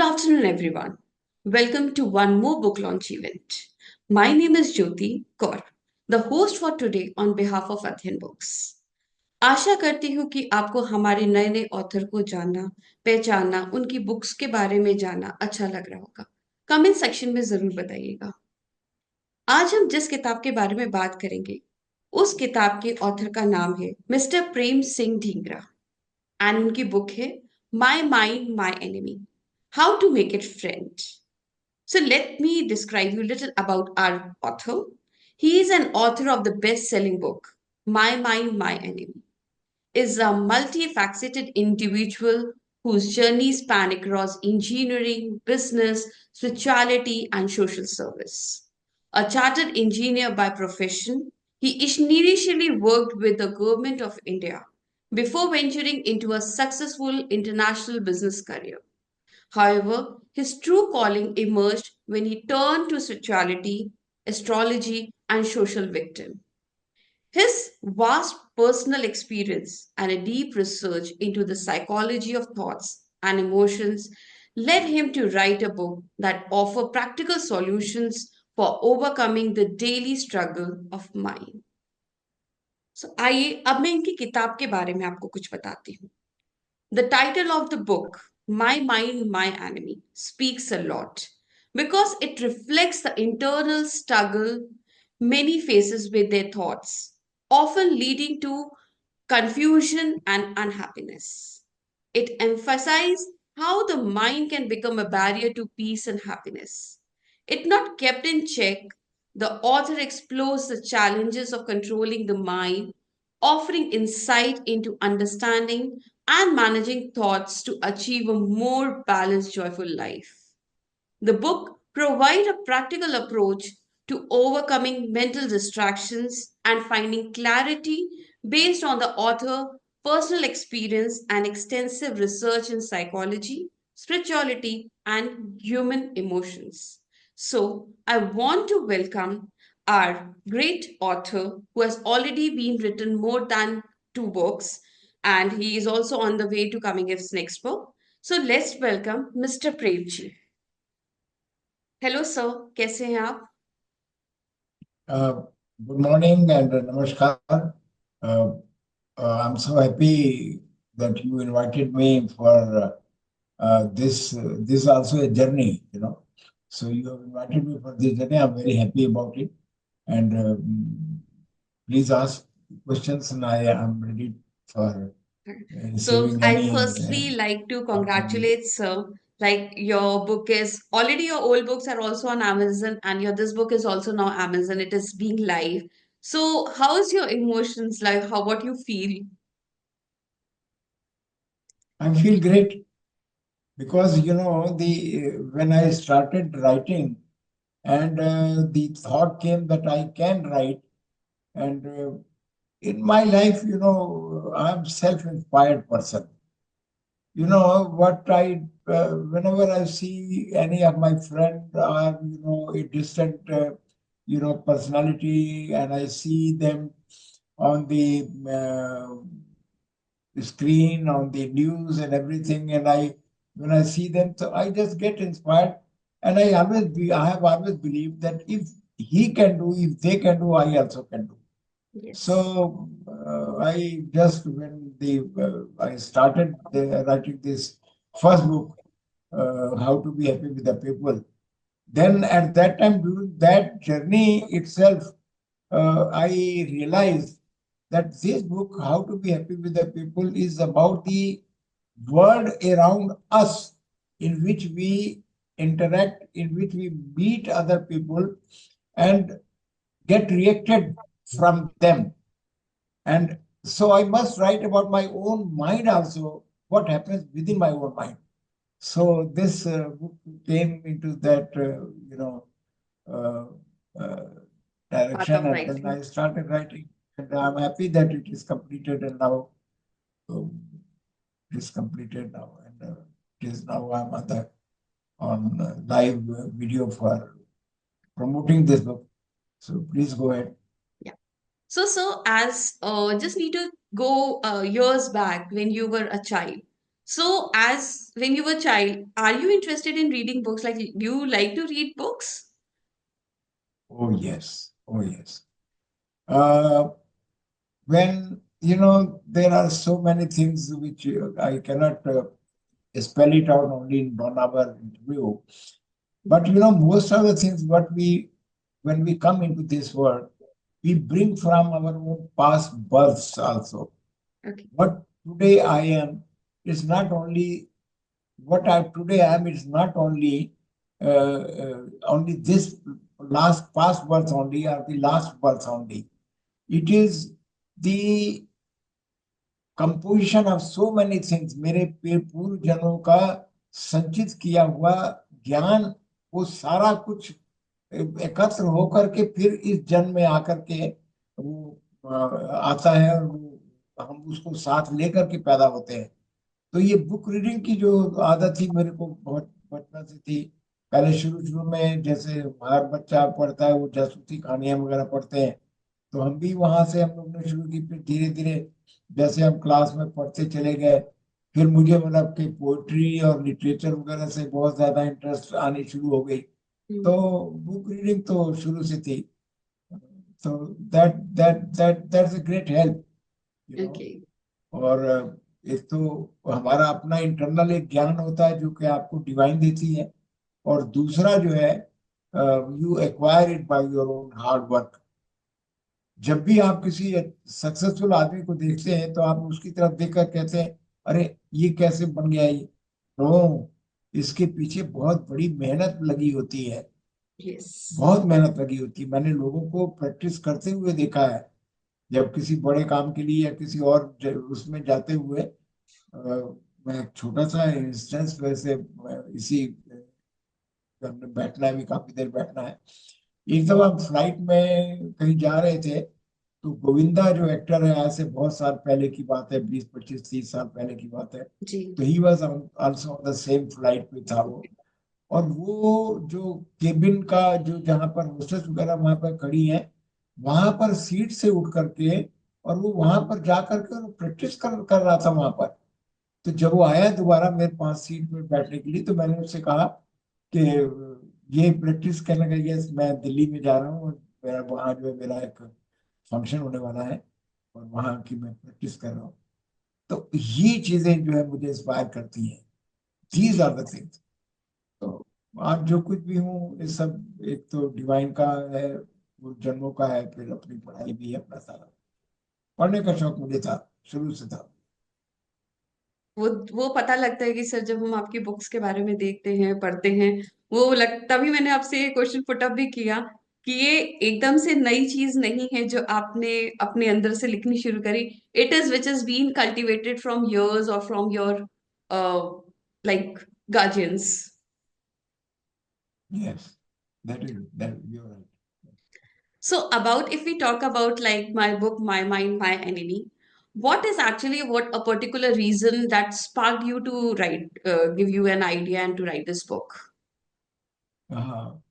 Good afternoon, everyone. Welcome to one more book launch event. My name is Jyoti Kaur, the host for today on behalf of Athyen Books. आशा करती हूँ कि आपको हमारे नए नए author को जानना, पहचानना, उनकी बुक्स के बारे में जानना अच्छा लग रहा होगा। कमेंट सेक्शन में जरूर बताइएगा। आज हम जिस किताब के बारे में बात करेंगे, उस किताब के ऑथर का नाम है मिस्टर प्रेम सिंह ढींगरा एंड उनकी बुक है my mind my enemy, how to make it friend. So let me describe you a little about our author. He is an author of the best-selling book, My Mind, My Enemy. Is a multifaceted individual whose journeys span across engineering, business, spirituality, and social service. A chartered engineer by profession, he initially worked with the government of India before venturing into a successful international business career. However, his true calling emerged when he turned to spirituality, astrology, and social victim. His vast personal experience and a deep research into the psychology of thoughts and emotions led him to write a book that offers practical solutions for overcoming the daily struggle of mind. So आइए अब मैं इनकी किताब के बारे में आपको कुछ बताती हूँ. The title of the book, My Mind, My Enemy, speaks a lot because it reflects the internal struggle many faces with their thoughts, often leading to confusion and unhappiness. It emphasizes how the mind can become a barrier to peace and happiness. If not kept in check, the author explores the challenges of controlling the mind, offering insight into understanding and managing thoughts to achieve a more balanced, joyful life. The book provides a practical approach to overcoming mental distractions and finding clarity based on the author's personal experience and extensive research in psychology, spirituality, and human emotions. So, I want to welcome our great author who has already been written more than two books, and he is also on the way to coming his next book. So, let's welcome Mr. Premji. Hello sir, कैसे हैं आप? Uh, Good morning and namaskar. Uh, I'm so happy that you invited me for this. This is also a journey, you know. So you have invited me for this journey. I'm very happy about it. And please ask questions, and I am ready for So receiving I any firstly like to from you. congratulate sir. Like your book is already your old books are also on Amazon and your this book is also now Amazon. It is being live. So how is your emotions like? How what you feel? I feel great because you know the when I started writing. And the thought came that I can write. And in my life, you know, I'm self-inspired person. You know what whenever I see any of my friend or you know a distant you know personality, and I see them on the screen, on the news and everything, and I when I see them, so I just get inspired, and I have always believed that if he can do, if they can do, I also can do. Yes. So I just when the I started writing this first book, How to Be Happy with the People. Then at that time, during that journey itself, I realized that this book, How to Be Happy with the People, is about the world around us in which we interact, in which we meet other people and get reacted from them. And so I must write about my own mind also, what happens within my own mind. So this book came into that, you know, uh, uh, Part direction, of and then writing. I started writing. And I'm happy that it is completed, and now um, it is completed now, and it is now I'm on live video for promoting this book. So please go ahead. Yeah. So as just need to go years back when you were a child. So, as when you were a child, are you interested in reading books? Like, do you like to read books? Oh yes, oh yes. Uh, when there are so many things which I cannot spell it out only in 1 hour interview. But most of the things what when we come into this world, we bring from our own past births also. Okay. What today I am is not only what I today am. It's not only this last past birth only or the last birth only. It is the composition of so many things. मेरे पूर्व जन्मों का संचित किया हुआ ज्ञान, वो सारा कुछ एकत्र होकर के फिर इस जन्म में आकर के वो आता है, और वो हम उसको साथ लेकर के पैदा होते हैं। तो ये बुक रीडिंग की जो आदत थी मेरे को बहुत बचपन से थी। पहले शुरू शुरू में जैसे हर बच्चा पढ़ता है वो जासूसी कहानियां वगैरह पढ़ते हैं, तो हम भी वहां से हम लोग ने शुरू की। फिर धीरे धीरे जैसे हम क्लास में पढ़ते चले गए, फिर मुझे मतलब कि पोइट्री और लिटरेचर वगैरह से बहुत ज्यादा इंटरेस्ट आनी शुरू हो गई। तो बुक रीडिंग तो शुरू से थी। तो that's a great help, you know. Okay. और एक तो हमारा अपना इंटरनल एक ज्ञान होता है जो कि आपको डिवाइन देती है, और दूसरा जो है you acquire it by your own hard work. जब भी आप किसी सक्सेसफुल आदमी को देखते हैं तो आप उसकी तरफ देखकर कहते हैं, अरे ये कैसे बन गया ये। नो, इसके पीछे बहुत बड़ी मेहनत लगी होती है। यस। बहुत मेहनत लगी होती है। मैंने लोगों को प्रैक्टिस करते हुए देखा है। जब किसी बड़े काम के लिए या किसी और उसमें जाते हुए, अ, मैं एक छोटा सा इंस्टेंस वैसे इसी हमने बैठना है भी, काफी देर बैठना है। एक दफा हम फ्लाइट में कहीं जा रहे थे, तो गोविंदा जो एक्टर है, आज से बहुत साल पहले की बात है, 20 25 30 साल पहले की बात है। जी। तो he was also on the same flight में था वो। और वो जो केबिन का जो जहाँ पर होस्टेस वगैरह वहां पर खड़ी है, वहां पर सीट से उठ करके, और वो वहां पर जा करके प्रैक्टिस कर रहा था वहां पर। तो जब वो आया दोबारा मेरे पास सीट में बैठने के लिए, तो मैंने उससे कहा कि ये प्रैक्टिस करने का, यस मैं दिल्ली में जा रहा हूँ और मेरा वहाँ जो है मेरा एक फंक्शन होने वाला है, और वहाँ की मैं प्रैक्टिस कर रहा हूँ। तो ये चीजें जो है मुझे इंस्पायर करती हैं। These are the things. तो आज जो कुछ भी हूँ ये सब एक तो डिवाइन का है, वो जन्मों का है, फिर अपनी पढ़ाई भी है, अपना सारा पढ़ने का शौक मुझे था, शुरू से था। वो पता लगता है कि सर, जब हम आपकी बुक्स के बारे में देखते हैं, पढ़ते हैं, वो लग तभी मैंने आपसे ये क्वेश्चन पुट अप भी किया कि ये एकदम से नई चीज नहीं है जो आपने अपने अंदर से लिखनी शुरू करी। It is which is been cultivated from yours और from your like guardians. Yes, that you right. So about, if we talk about like my book, My Mind, My Enemy, what is actually what a particular reason that sparked you to write, give you an idea and to write this book? हाँ,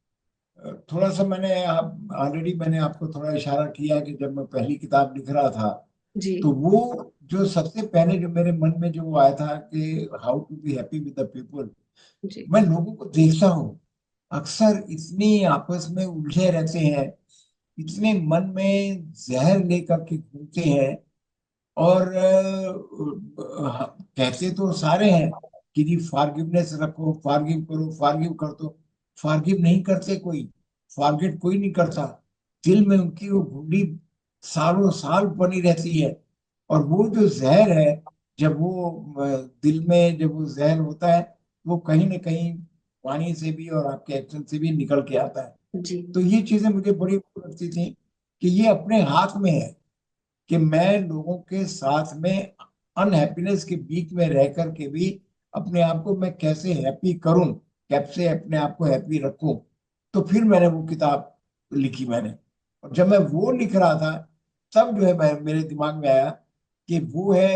थोड़ा सा मैंने आप already मैंने आपको थोड़ा इशारा किया कि जब मैं पहली किताब लिख रहा था, जी। तो वो जो सबसे पहले जो मेरे मन में जो वो आया था कि how to be happy with the people. जी। मैं लोगों को देखता हूँ, अक्सर इतनी आपस में उलझे रहते हैं, इतने मन में जहर लेकर के घूमते हैं। और कहते तो सारे हैं कि जी फॉरगिवनेस रखो, फॉरगिव करो, फॉरगिव कर दो। फॉरगिव नहीं करते कोई, फॉरगेट कोई नहीं करता। दिल में उनकी वो घुंडी सालों साल बनी रहती है। और वो जो जहर है, जब वो दिल में जब वो जहर होता है, वो कहीं ना कहीं पानी से भी और आपके एक्शन से भी निकल के आता है। जी। तो ये चीजें मुझे बड़ी वो लगती थी कि ये अपने हाथ में है कि मैं लोगों के साथ में अनहैप्पीनेस के बीच में रह करके भी अपने आप को मैं कैसे हैप्पी करूं, कैसे अपने आप को हैप्पी रखूं। तो फिर मैंने वो किताब लिखी मैंने। और जब मैं वो लिख रहा था, तब जो है मेरे दिमाग में आया कि वो है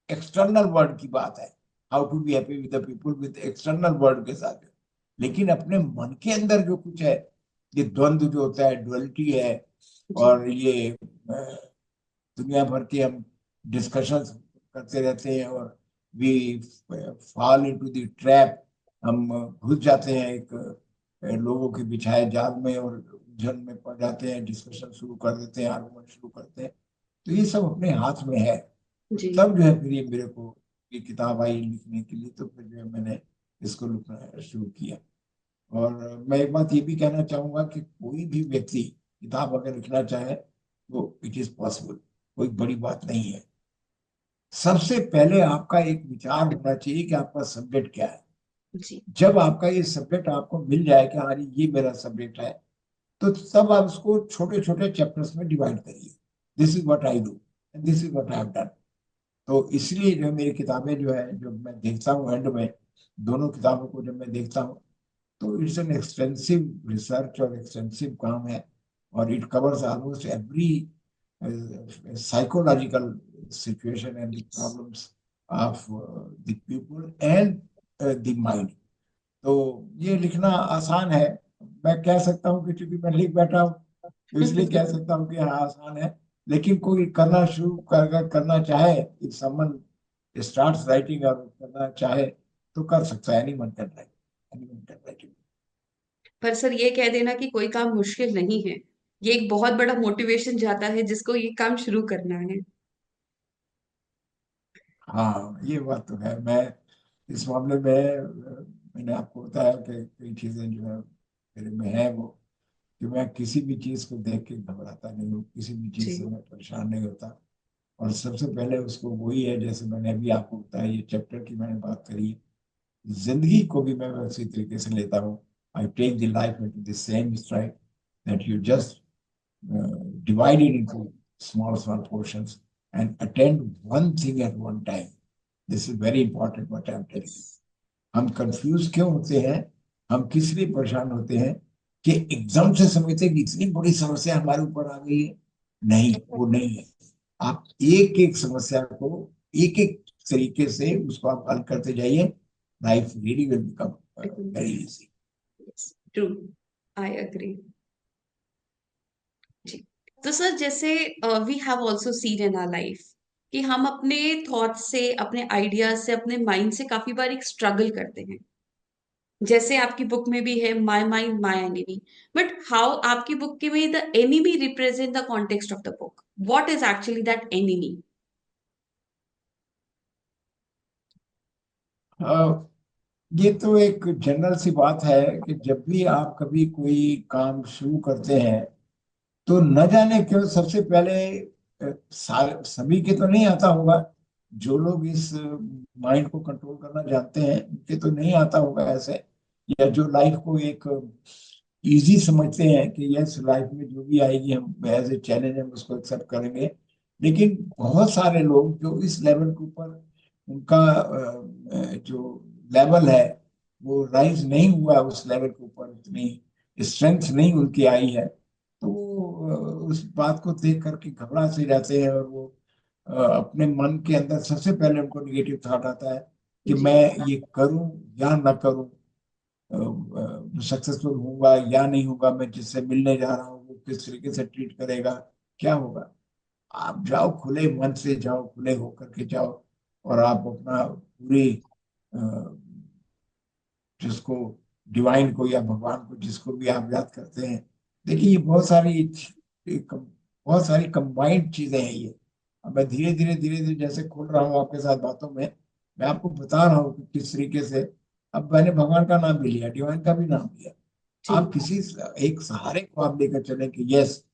एक्सटर्नल वर्ल्ड की बात है, how to be happy with the people with external world के साथ। लेकिन अपने मन के अंदर जो कुछ है, ये द्वंद्व जो होता है, डुअलिटी है, जी। और ये दुनिया भर के हम डिस्कशंस करते रहते हैं, और we fall into the trap, हम घुस जाते हैं एक लोगों के बिछाए जाल में और उलझन में पड़ जाते हैं, डिस्कशन शुरू कर देते हैं, आर्गुमेंट शुरू करते हैं। तो ये सब अपने हाथ में है। तो जी। तब जो है फिर ये मेरे को ये किताब आई लिखने के लिए, तो फिर जो है मैंने इसको लिखना शुरू किया। और मैं एक बात ये भी कहना चाहूंगा कि कोई भी व्यक्ति किताब अगर लिखना चाहे तो इट इज पॉसिबल, कोई बड़ी बात नहीं है। सबसे पहले आपका एक विचार होना चाहिए कि आपका सब्जेक्ट क्या है। जी। जब आपका ये सब्जेक्ट आपको मिल जाए कि हाँ ये मेरा सब्जेक्ट है, तो तब आप उसको छोटे छोटे चैप्टर्स में डिवाइड करिए। This is what I do and this is what I have done. तो इसलिए जो मेरी किताबें जो है, जो मैं देखता हूँ एंड में, दोनों किताबों को जब मैं देखता हूँ, तो इट्स एन एक्सटेंसिव रिसर्च और एक्सटेंसिव काम है। और it covers almost every psychological situation and the problems of the people and the mind. तो ये लिखना आसान है, मैं कह सकता हूँ कि चूंकि मैं लिख बैठा हूँ तो इसलिए कह सकता हूँ कि हाँ आसान है। लेकिन कोई करना शुरू कर करना चाहे, इफ समवन स्टार्ट्स राइटिंग और करना चाहे तो कर सकता है। Anyone can write, anyone can write. पर सर ये कह देना कि कोई काम मुश्किल नहीं है, ये एक बहुत बड़ा मोटिवेशन जाता है जिसको ये काम शुरू करना है। हाँ ये बात तो है। मैं इस मामले में मैंने आपको बताया कि कई चीजें जो है मेरे में है वो, कि मैं किसी भी चीज को देख के घबराता नहीं हूँ, किसी भी चीज से जी। मैं परेशान नहीं होता। और सबसे पहले उसको वही है, जैसे मैंने अभी आपको बताया ये चैप्टर की मैंने बात करी, जिंदगी को भी मैं उसी तरीके से लेता हूँ। I take the life into the same stride, that you just divide it into small small portions and attend one thing at one time. This is very important what I am telling you. हम confuse क्यों होते हैं, हम किस लिए परेशान होते हैं कि एकदम से समझते हैं कि इतनी बड़ी समस्या हमारे ऊपर आ गई है। नहीं, वो नहीं है। आप एक एक समस्या को एक एक तरीके से उसको आप हल करते जाइए, life really will become very easy. True. I agree. जी। तो सर जैसे we have also seen in our life कि हम अपने थॉट्स से, अपने आइडियाज से, अपने माइंड से काफी बार एक स्ट्रगल करते हैं। जैसे आपकी बुक में भी है my mind my enemy. But how आपकी बुक के में the enemy represent the context of the book, what is actually that enemy? ये तो एक जनरल सी बात है कि जब भी आप कभी कोई काम शुरू करते हैं, तो न जाने क्यों सबसे पहले सभी के तो नहीं आता होगा। जो लोग इस माइंड को कंट्रोल करना जानते हैं उनके तो नहीं आता होगा ऐसे, या जो लाइफ को एक इजी समझते हैं कि यस लाइफ में जो भी आएगी हम एज ए चैलेंज हम उसको एक्सेप्ट करेंगे। लेकिन बहुत सारे लोग जो इस लेवल के ऊपर उनका जो लेवल है वो राइज नहीं हुआ, उस लेवल के ऊपर इतनी स्ट्रेंथ नहीं उनकी आई है, तो वो उस बात को देख करके घबरा से जाते हैं। और वो अपने मन के अंदर सबसे पहले उनको निगेटिव थॉट आता है कि जी। मैं ये करूं या ना करूं, सक्सेसफुल होऊंगा या नहीं होगा, मैं जिससे मिलने जा रहा हूँ वो किस तरीके से ट्रीट करेगा, क्या होगा। आप जाओ, खुले मन से जाओ, खुले होकर के जाओ, और आप अपना पूरी अ, जिसको डिवाइन को या भगवान को जिसको भी आप याद करते हैं, देखिए ये बहुत सारी कंबाइंड चीजें हैं ये। अब मैं धीरे धीरे जैसे खोल रहा हूँ आपके साथ बातों में, मैं आपको बता रहा हूँ कि किस तरीके से। अब मैंने भगवान का नाम भी लिया, डिवाइन का भी नाम लिया। जी। आप किसी एक सहारे को आप लेकर चले कि यस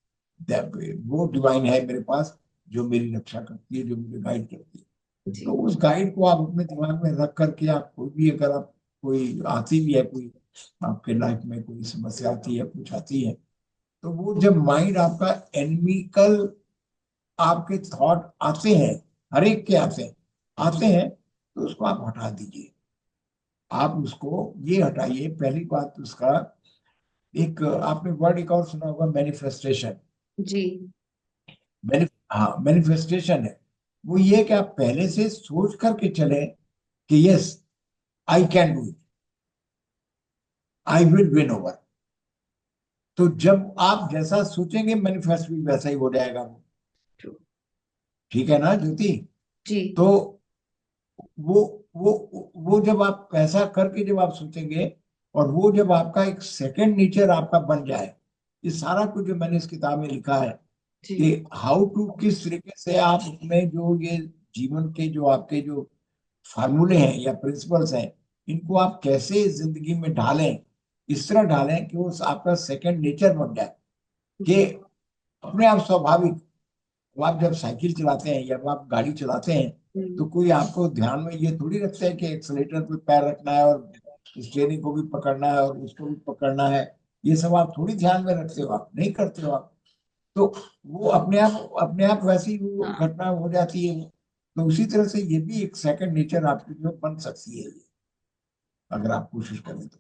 वो डिवाइन है मेरे पास, जो मेरी रक्षा करती है, जो मुझे गाइड करती है। तो जी। उस गाइड को आप अपने दिमाग में रख करके आप कोई भी, अगर आप कोई आती भी है, कोई आपके लाइफ में कोई समस्या आती है, कुछ आती है, तो वो जब माइंड आपका एनिमिकल आपके थॉट आते हैं, हर एक के आते हैं, तो उसको आप हटा दीजिए। आप उसको ये हटाइए, पहली बात उसका एक आपने वर्ड एक और सुना होगा, मैनिफेस्टेशन। जी। हाँ मैनिफेस्टेशन है वो, ये कि आप पहले से सोच करके चले कि yes I can do it, I will win over. तो जब आप जैसा सोचेंगे मैनिफेस्ट भी वैसा ही हो जाएगा वो। ट्रू। ठीक है ना ज्योति? जी। तो वो वो जब आप ऐसा करके जब आप सोचेंगे, और वो जब आपका एक सेकंड नेचर आपका बन जाए, ये सारा कुछ जो मैंने इस किताब में लिखा है कि जी हाउ टू, किस तरीके से आप अपने जो ये जीवन के जो आपके जो फार्मूले हैं या प्रिंसिपल्स हैं, इनको आप कैसे जिंदगी में ढालें, इस तरह ढालें कि वो आपका सेकंड नेचर बन जाए। कि जी। अपने आप स्वाभाविक, वो आप जब साइकिल चलाते हैं या वो आप गाड़ी चलाते हैं, तो हम्म। कोई आपको ध्यान में ये थोड़ी रखता है कि एक्सलेटर पे पैर रखना है और स्टीयरिंग को भी पकड़ना है और उसको भी पकड़ना है। ये सब आप थोड़ी ध्यान में रखते हो, आप नहीं करते हो आप। तो वो अपने आप वैसी वो हाँ। घटना हो जाती है। तो उसी तरह से ये भी एक सेकंड नेचर आपकी जो बन सकती है, अगर आप कोशिश करें तो।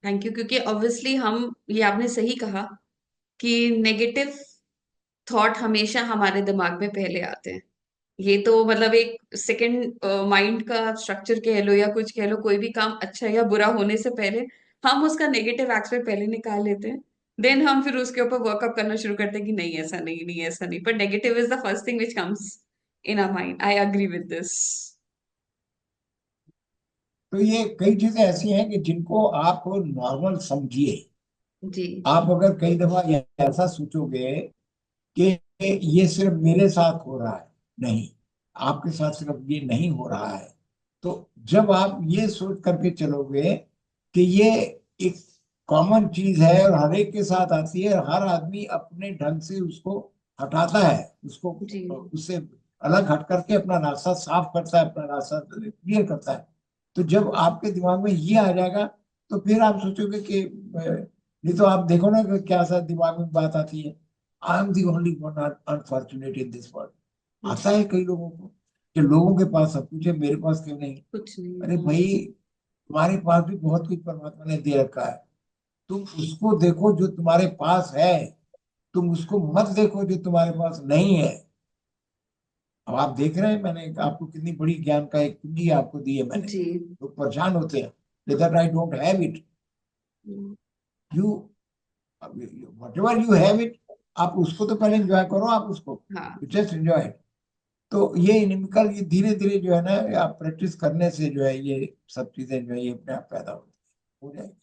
थैंक यू, क्योंकि ऑब्वियसली हम, ये आपने सही कहा कि नेगेटिव थॉट हमेशा हमारे दिमाग में पहले आते हैं। ये तो मतलब एक सेकंड माइंड का स्ट्रक्चर कह लो या कुछ कह लो, कोई भी काम अच्छा या बुरा होने से पहले हम उसका नेगेटिव एस्पेक्ट पहले निकाल लेते हैं। देन हम फिर उसके ऊपर वर्कअप करना शुरू करते हैं कि नहीं ऐसा नहीं, नहीं ऐसा नहीं, पर negative is the first thing which comes in our mind. I agree with this. तो ये कई चीजें ऐसी हैं कि जिनको आप नॉर्मल समझिए। जी आप अगर कई दफा ऐसा सोचोगे कि ये सिर्फ मेरे साथ हो रहा है, नहीं, आपके साथ सिर्फ ये नहीं हो रहा है। तो जब आप ये सोच करके चलोगे कि ये एक कॉमन चीज है और हर एक के साथ आती है, और हर आदमी अपने ढंग से उसको हटाता है, उसको जी। उससे अलग हट करके अपना रास्ता साफ करता है, अपना रास्ता क्लियर करता है। तो जब आपके दिमाग में ये आ जाएगा, तो फिर आप सोचोगे कि नहीं, तो आप देखो ना कि क्या सा दिमाग में बात आती है, I am the only one unfortunate in this world. आता है कई लोगों को कि लोगों के पास सब कुछ है, मेरे पास क्यों नहीं। कुछ नहीं, अरे हाँ। भाई, तुम्हारे पास भी बहुत कुछ परमात्मा ने दे रखा है। तुम उसको देखो जो तुम्हारे पास है, तुम उसको मत देखो जो तुम्हारे पास नहीं है। अब आप देख रहे हैं, मैंने आपको कितनी बड़ी ज्ञान का एक कुंजी आपको दी है मैंने। जी। लोग परेशान होते हैं that I don't have it. You, what ever you have it, आप उसको तो पहले एंजॉय करो, आप उसको हाँ। Just enjoy. तो ये इनिमिकल, ये धीरे धीरे जो है ना, आप प्रैक्टिस करने से जो है ये सब चीजें जो है ये अपने आप पैदा हो जाएगी।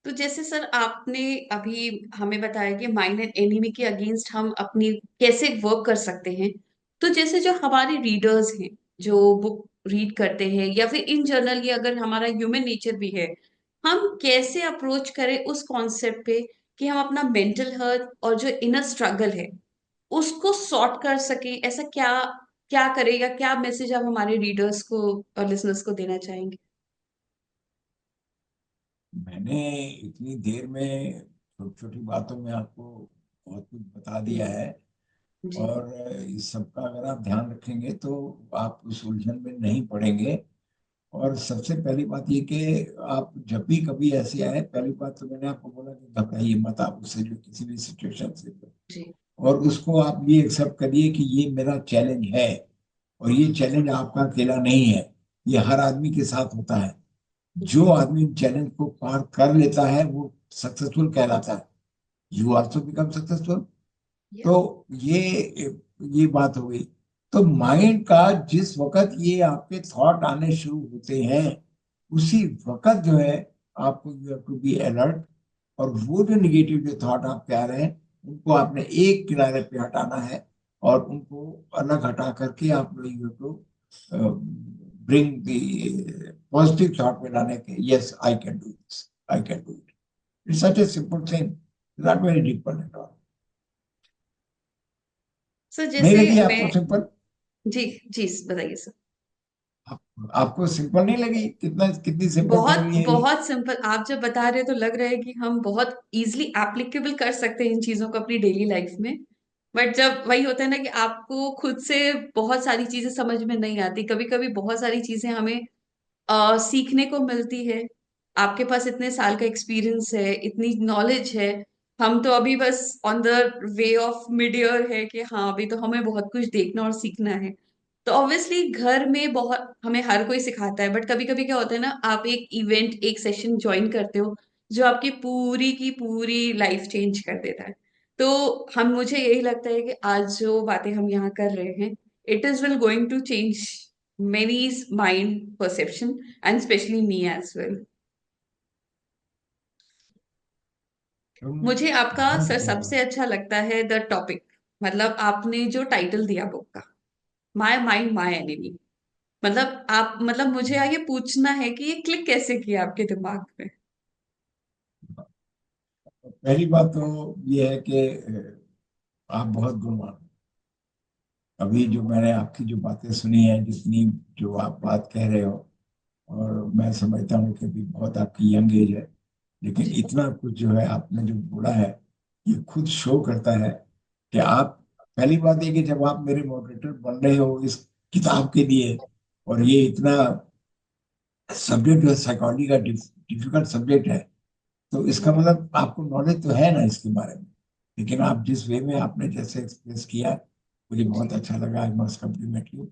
तो जैसे सर आपने अभी हमें बताया कि माइंड एंड एनिमी के अगेंस्ट हम अपनी कैसे वर्क कर सकते हैं। तो जैसे जो हमारे रीडर्स हैं, जो बुक रीड करते हैं, या फिर इन जनरल ये अगर हमारा ह्यूमन नेचर भी है, हम कैसे अप्रोच करें उस कॉन्सेप्ट पे कि हम अपना मेंटल हेल्थ और जो इनर स्ट्रगल है उसको सॉर्ट कर सके। ऐसा क्या क्या करेगा, क्या मैसेज आप हमारे रीडर्स को और लिसनर्स को देना चाहेंगे? मैंने इतनी देर में छोटी छोटी बातों में आपको बहुत कुछ बता दिया हम्म। है। जी और इस सब का अगर आप ध्यान रखेंगे तो आप उस उलझन में नहीं पड़ेंगे। और सबसे पहली बात ये कि आप जब भी कभी ऐसे आए, पहली बात तो मैंने आपको बोला कि घबराइए मत आप उससे, जो किसी भी सिचुएशन से। जी और उसको आप ये एक्सेप्ट करिए कि ये मेरा चैलेंज है, और ये चैलेंज आपका अकेला नहीं है, ये हर आदमी के साथ होता है। जो जी। आदमी चैलेंज को पार कर लेता है वो सक्सेसफुल कहलाता है। You also become successful. या। तो ये बात हो गई। तो माइंड का जिस वक्त ये आपके थॉट आने शुरू होते हैं, उसी वक्त जो है आपको you have to be alert. और वो जो निगेटिव जो थॉट आपके आ रहे हैं, उनको आपने एक किनारे पे हटाना है, और उनको अलग हटा करके आप you have to bring the positive thought में लाने के, yes I can do this, I can do it. It's such a simple thing, not very difficult at all. Sir नहीं जैसे लगी मैं, आपको सिंपल? जी जी बताइए सर। आपको सिंपल नहीं लगी? कितनी सिंपल चल बहुत रही है ये? बहुत सिंपल, आप जब बता रहे हैं तो लग रहा है कि हम बहुत इजीली एप्लीकेबल कर सकते हैं इन चीजों को अपनी डेली लाइफ में। बट जब वही होता है ना कि आपको खुद से बहुत सारी चीजें समझ में नहीं आती, कभी कभी बहुत सारी चीजें हमें सीखने को मिलती है। आपके पास इतने साल का एक्सपीरियंस है, इतनी नॉलेज है, हम तो अभी बस on the way of mid year है कि हाँ अभी तो हमें बहुत कुछ देखना और सीखना है। तो ऑब्वियसली घर में बहुत हमें हर कोई सिखाता है, बट कभी कभी क्या होता है ना, आप एक इवेंट एक सेशन ज्वाइन करते हो जो आपकी पूरी की पूरी लाइफ चेंज कर देता है। तो हम मुझे यही लगता है कि आज जो बातें हम यहाँ कर रहे हैं it is will going to change many's mind perception and especially me as well. तुम मुझे आपका बहुत सर सबसे अच्छा लगता है द टॉपिक, मतलब आपने जो टाइटल दिया बुक का, माय माइंड माय एनिमी। मतलब आप, मतलब मुझे आगे पूछना है कि ये क्लिक कैसे किया आपके दिमाग में। पहली बात तो ये है कि आप बहुत गुणवान हो। अभी जो मैंने आपकी जो बातें सुनी है, जितनी जो आप बात कह रहे हो, और मैं समझता हूँ कि भी बहुत आपकी यंग एज है, लेकिन जी। इतना कुछ जो है आपने जो बोला है, ये खुद शो करता है कि आप, पहली बात ये कि जब आप मेरे मॉडरेटर बन रहे हो इस किताब के लिए, और ये इतना सब्जेक्ट जो है साइकोलॉजी का डिफिकल्ट सब्जेक्ट है, तो इसका हम्म। मतलब आपको नॉलेज तो है ना इसके बारे में। लेकिन आप जिस वे में आपने जैसे एक्सप्रेस किया, मुझे बहुत जी। अच्छा लगा। I must compliment you.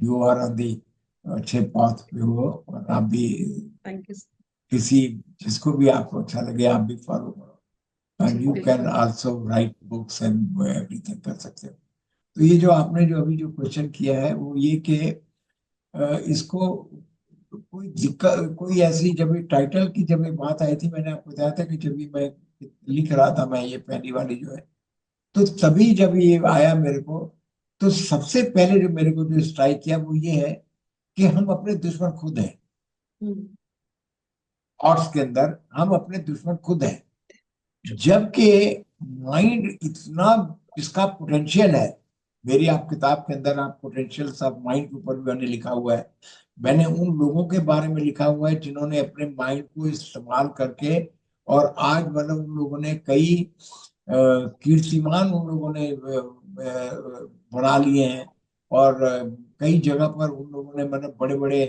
You are on the अच्छे पाथ पे हो, और आप भी थैंक यू। किसी, जिसको भी आपको अच्छा लगे आप भी फॉलो करो, जी एंड यू कैन बिल्कुल। Also right books and everything कर सकते हो। तो ये जो आपने जो अभी जो क्वेश्चन किया है वो ये कि इसको कोई दिक्कत, कोई ऐसी, जब ये टाइटल की जब ये बात आई थी, मैंने आपको बताया था कि जब भी मैं लिख रहा था, मैं ये पहली वाली जो है, तो तभी जब ये आया मेरे को, तो सबसे पहले जो मेरे को जो स्ट्राइक किया वो ये है कि हम अपने दुश्मन खुद हैं। हम्म। थॉट्स के अंदर हम अपने दुश्मन खुद हैं, true। जबकि माइंड इतना, इसका पोटेंशियल है। मेरी आप किताब के अंदर आप पोटेंशियल ऑफ माइंड के ऊपर भी मैंने लिखा हुआ है। मैंने उन लोगों के बारे में लिखा हुआ है जिन्होंने अपने माइंड को इस्तेमाल करके, और आज मतलब उन लोगों ने कई कीर्तिमान उन लोगों ने बना लिए हैं, और कई जगह पर उन लोगों ने मतलब बड़े बड़े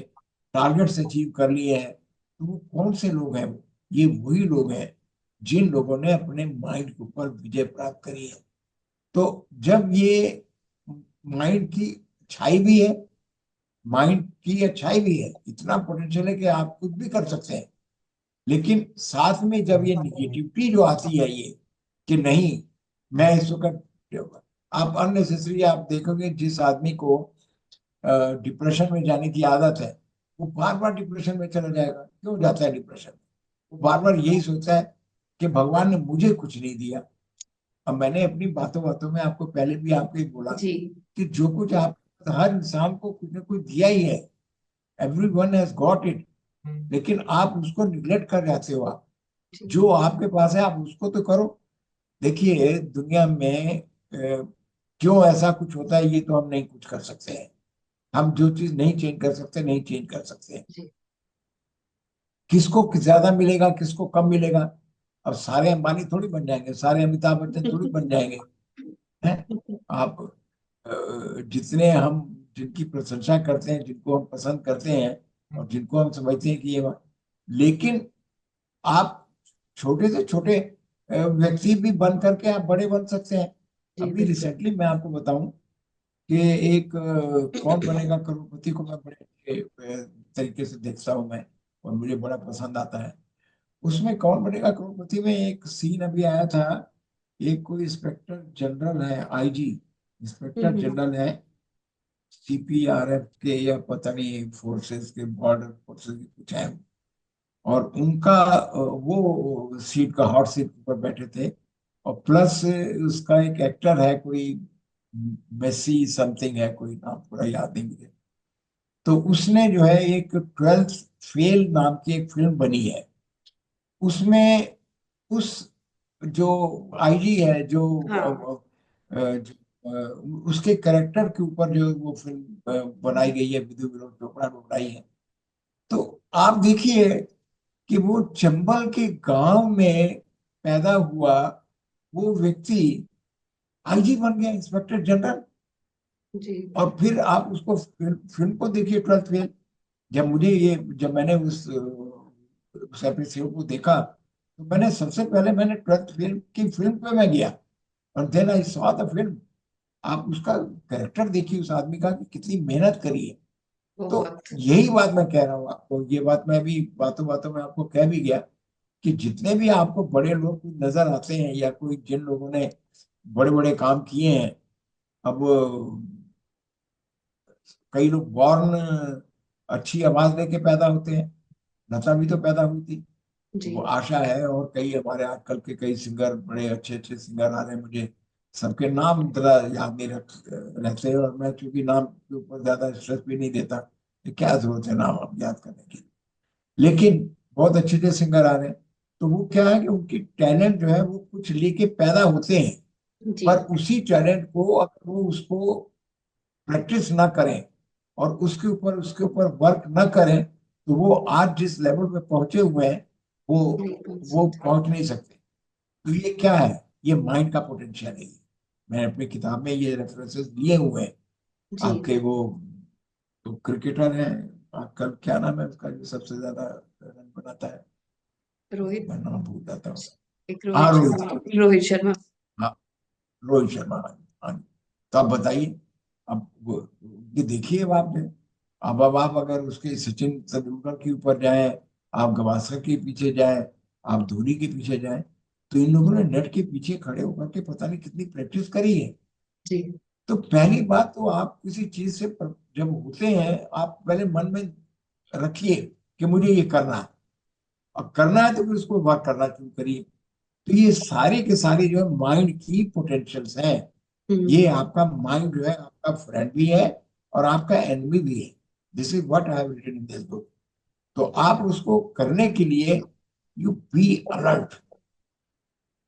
टारगेट्स अचीव कर लिए हैं। तो वो कौन से लोग हैं? ये वही लोग हैं जिन लोगों ने अपने माइंड के ऊपर विजय प्राप्त करी है। तो जब ये माइंड की अच्छाई भी है, माइंड की अच्छाई भी है, इतना पोटेंशियल है कि आप कुछ भी कर सकते हैं। लेकिन साथ में जब ये निगेटिविटी जो आती है, ये कि नहीं, मैं इस वक्त, आप अननेसेसरी आप देखोगे जिस आदमी को डिप्रेशन में जाने की आदत है, वो बार बार डिप्रेशन में चला जाएगा। क्यों जाता है डिप्रेशन? वो बार बार यही सोचता है कि भगवान ने मुझे कुछ नहीं दिया। अब मैंने अपनी बातों बातों में आपको पहले भी आपको ही बोला जी। कि जो कुछ आप, हर इंसान को कुछ ना कुछ दिया ही है। Every one has got it. लेकिन आप उसको निग्लेक्ट कर जाते हो। आप जी। जो आपके पास है आप उसको तो करो। देखिए दुनिया में क्यों ऐसा कुछ होता है ये तो हम नहीं कुछ कर सकते हैं। हम जो चीज नहीं चेंज कर सकते, नहीं चेंज कर सकते हैं। जी। किसको ज्यादा मिलेगा, किसको कम मिलेगा? अब सारे अंबानी थोड़ी बन जाएंगे, सारे अमिताभ बच्चन थोड़ी बन जाएंगे। हैं? आप अ, जितने हम, जिनकी प्रशंसा करते हैं, जिनको हम पसंद करते हैं, और जिनको हम समझते हैं कि ये लेकिन आप छोटे से छोटे व्यक्ति भी बन करके आप बड़े बन सकते हैं। जी अभी बिल्कुल। रिसेंटली मैं आपको बताऊं कि एक कौन बनेगा करोड़पति को मैं बड़े तरीके से देखता हूं मैं, और मुझे बड़ा पसंद आता है। उसमें कौन बनेगा करोड़पति में एक सीन अभी आया था। एक कोई इंस्पेक्टर जनरल है, आईजी इंस्पेक्टर हम्म। जनरल है, सीपीआरएफ के या पता नहीं फोर्सेस के, बॉर्डर फोर्सेस के कुछ है। और उनका वो सीट का हॉट सीट पर बैठे थे। और प्लस उसका एक एक्टर है कोई, मेसी समथिंग है कोई, नाम पूरा याद नहीं मुझे। तो उसने जो है एक ट्वेल्थ फेल नाम की एक फिल्म बनी है। उसमें उस जो आईजी है, हाँ। उसके करेक्टर के ऊपर जो वो फिल्म बनाई गई है, विधु विनोद चोपड़ा ने बनाई है। तो आप देखिए कि वो चंबल के गांव में पैदा हुआ वो व्यक्ति आईजी बन गया, इंस्पेक्टर जनरल। जी। और फिर आप उसको फिल्म को देखिए, ट्वेल्थ फेल। जब मैंने उस एपिसोड को देखा, तो मैंने सबसे पहले मैंने ट्वेल्थ फेल की फिल्म पे मैं गया, और then I saw the film. आप उसका कैरेक्टर देखिए उस आदमी का कि कितनी मेहनत करी है। तो बहुत। यही बात मैं कह रहा हूँ आपको, ये बात मैं भी बातों बातों में आपको कह भी गया कि जितने भी आपको बड़े लोग नजर आते हैं, या कोई जिन लोगों ने बड़े बड़े काम किए हैं, अब कई लोग बॉर्न अच्छी आवाज लेके पैदा होते हैं। लता भी तो पैदा हुई थी, जी। वो आशा है, और कई हमारे आजकल के कई सिंगर, बड़े अच्छे अच्छे सिंगर आ रहे हैं। मुझे सबके नाम जरा याद नहीं रहते, और मैं चूंकि नाम के ऊपर ज्यादा स्ट्रेस भी नहीं देता कि क्या जरूरत है नाम आप याद करने की। लेकिन बहुत अच्छे अच्छे सिंगर आ रहे हैं। तो वो क्या है कि उनकी टैलेंट जो है वो कुछ लेके पैदा होते हैं, जी। पर उसी टैलेंट को अगर वो उसको प्रैक्टिस ना करें और उसके ऊपर वर्क ना करें, तो वो आज जिस लेवल पे पहुंचे हुए हैं वो नहीं पहुंच वो सकते। पहुंच नहीं सकते। तो ये क्या है? ये माइंड का पोटेंशियल है। मैंने अपनी किताब में ये रेफरेंसेस लिए हुए हैं। जी। आपके वो तो क्रिकेटर हैं आजकल, क्या नाम है उसका जो सबसे ज्यादा रन बनाता है? रोहित। मैं नाम भूल जाता हूँ। एक हाँ, रोहित रोहित। शर्मा। रोहित शर्मा। हाँ, रोहित शर्मा, हाँ जी, हाँ जी। तो आप बताइए, अब ये देखिए अब आपने, अब आप अगर उसके सचिन तेंदुलकर के ऊपर जाएं, आप गवास्कर के पीछे जाएं, आप धोनी के पीछे जाएं, तो इन लोगों ने नेट के पीछे खड़े होकर के पता नहीं कितनी प्रैक्टिस करी है। जी। तो पहली बात तो आप किसी चीज से जब होते हैं, आप पहले मन में रखिए कि मुझे ये करना है, और करना है तो फिर उसको वर्क करना शुरू करिए। तो ये सारी के सारी जो है माइंड की पोटेंशियल्स हैं। हम्म। ये आपका माइंड जो है आपका फ्रेंड भी है और आपका एनिमी भी है। This is what I have written in this book. तो आप उसको करने के लिए यू बी अलर्ट।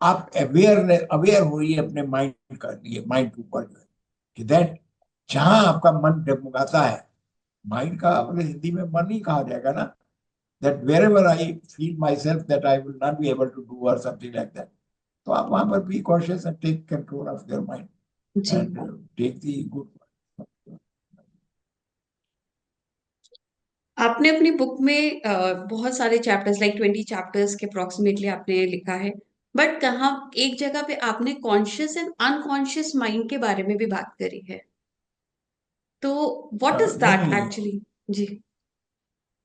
आप अवेयर होइए अपने माइंड का लिए, माइंड के ऊपर जो है कि दैट जहां आपका मन डगमगाता है, माइंड का मतलब हिंदी में मन ही कहा जाएगा ना, that wherever I feel myself that I will not be able to do और समथिंग लाइक दैट, तो आप वहां पर be cautious and take control of your mind जी। And take the good. आपने अपनी बुक में बहुत सारे चैप्टर्स, लाइक 20 चैप्टर्स के अप्रोक्सीमेटली आपने लिखा है। बट कहाँ एक जगह पे आपने कॉन्शियस एंड अनकॉन्शियस माइंड के बारे में भी बात करी है। तो व्हाट इज नहीं दैट नहीं, एक्चुअली? जी।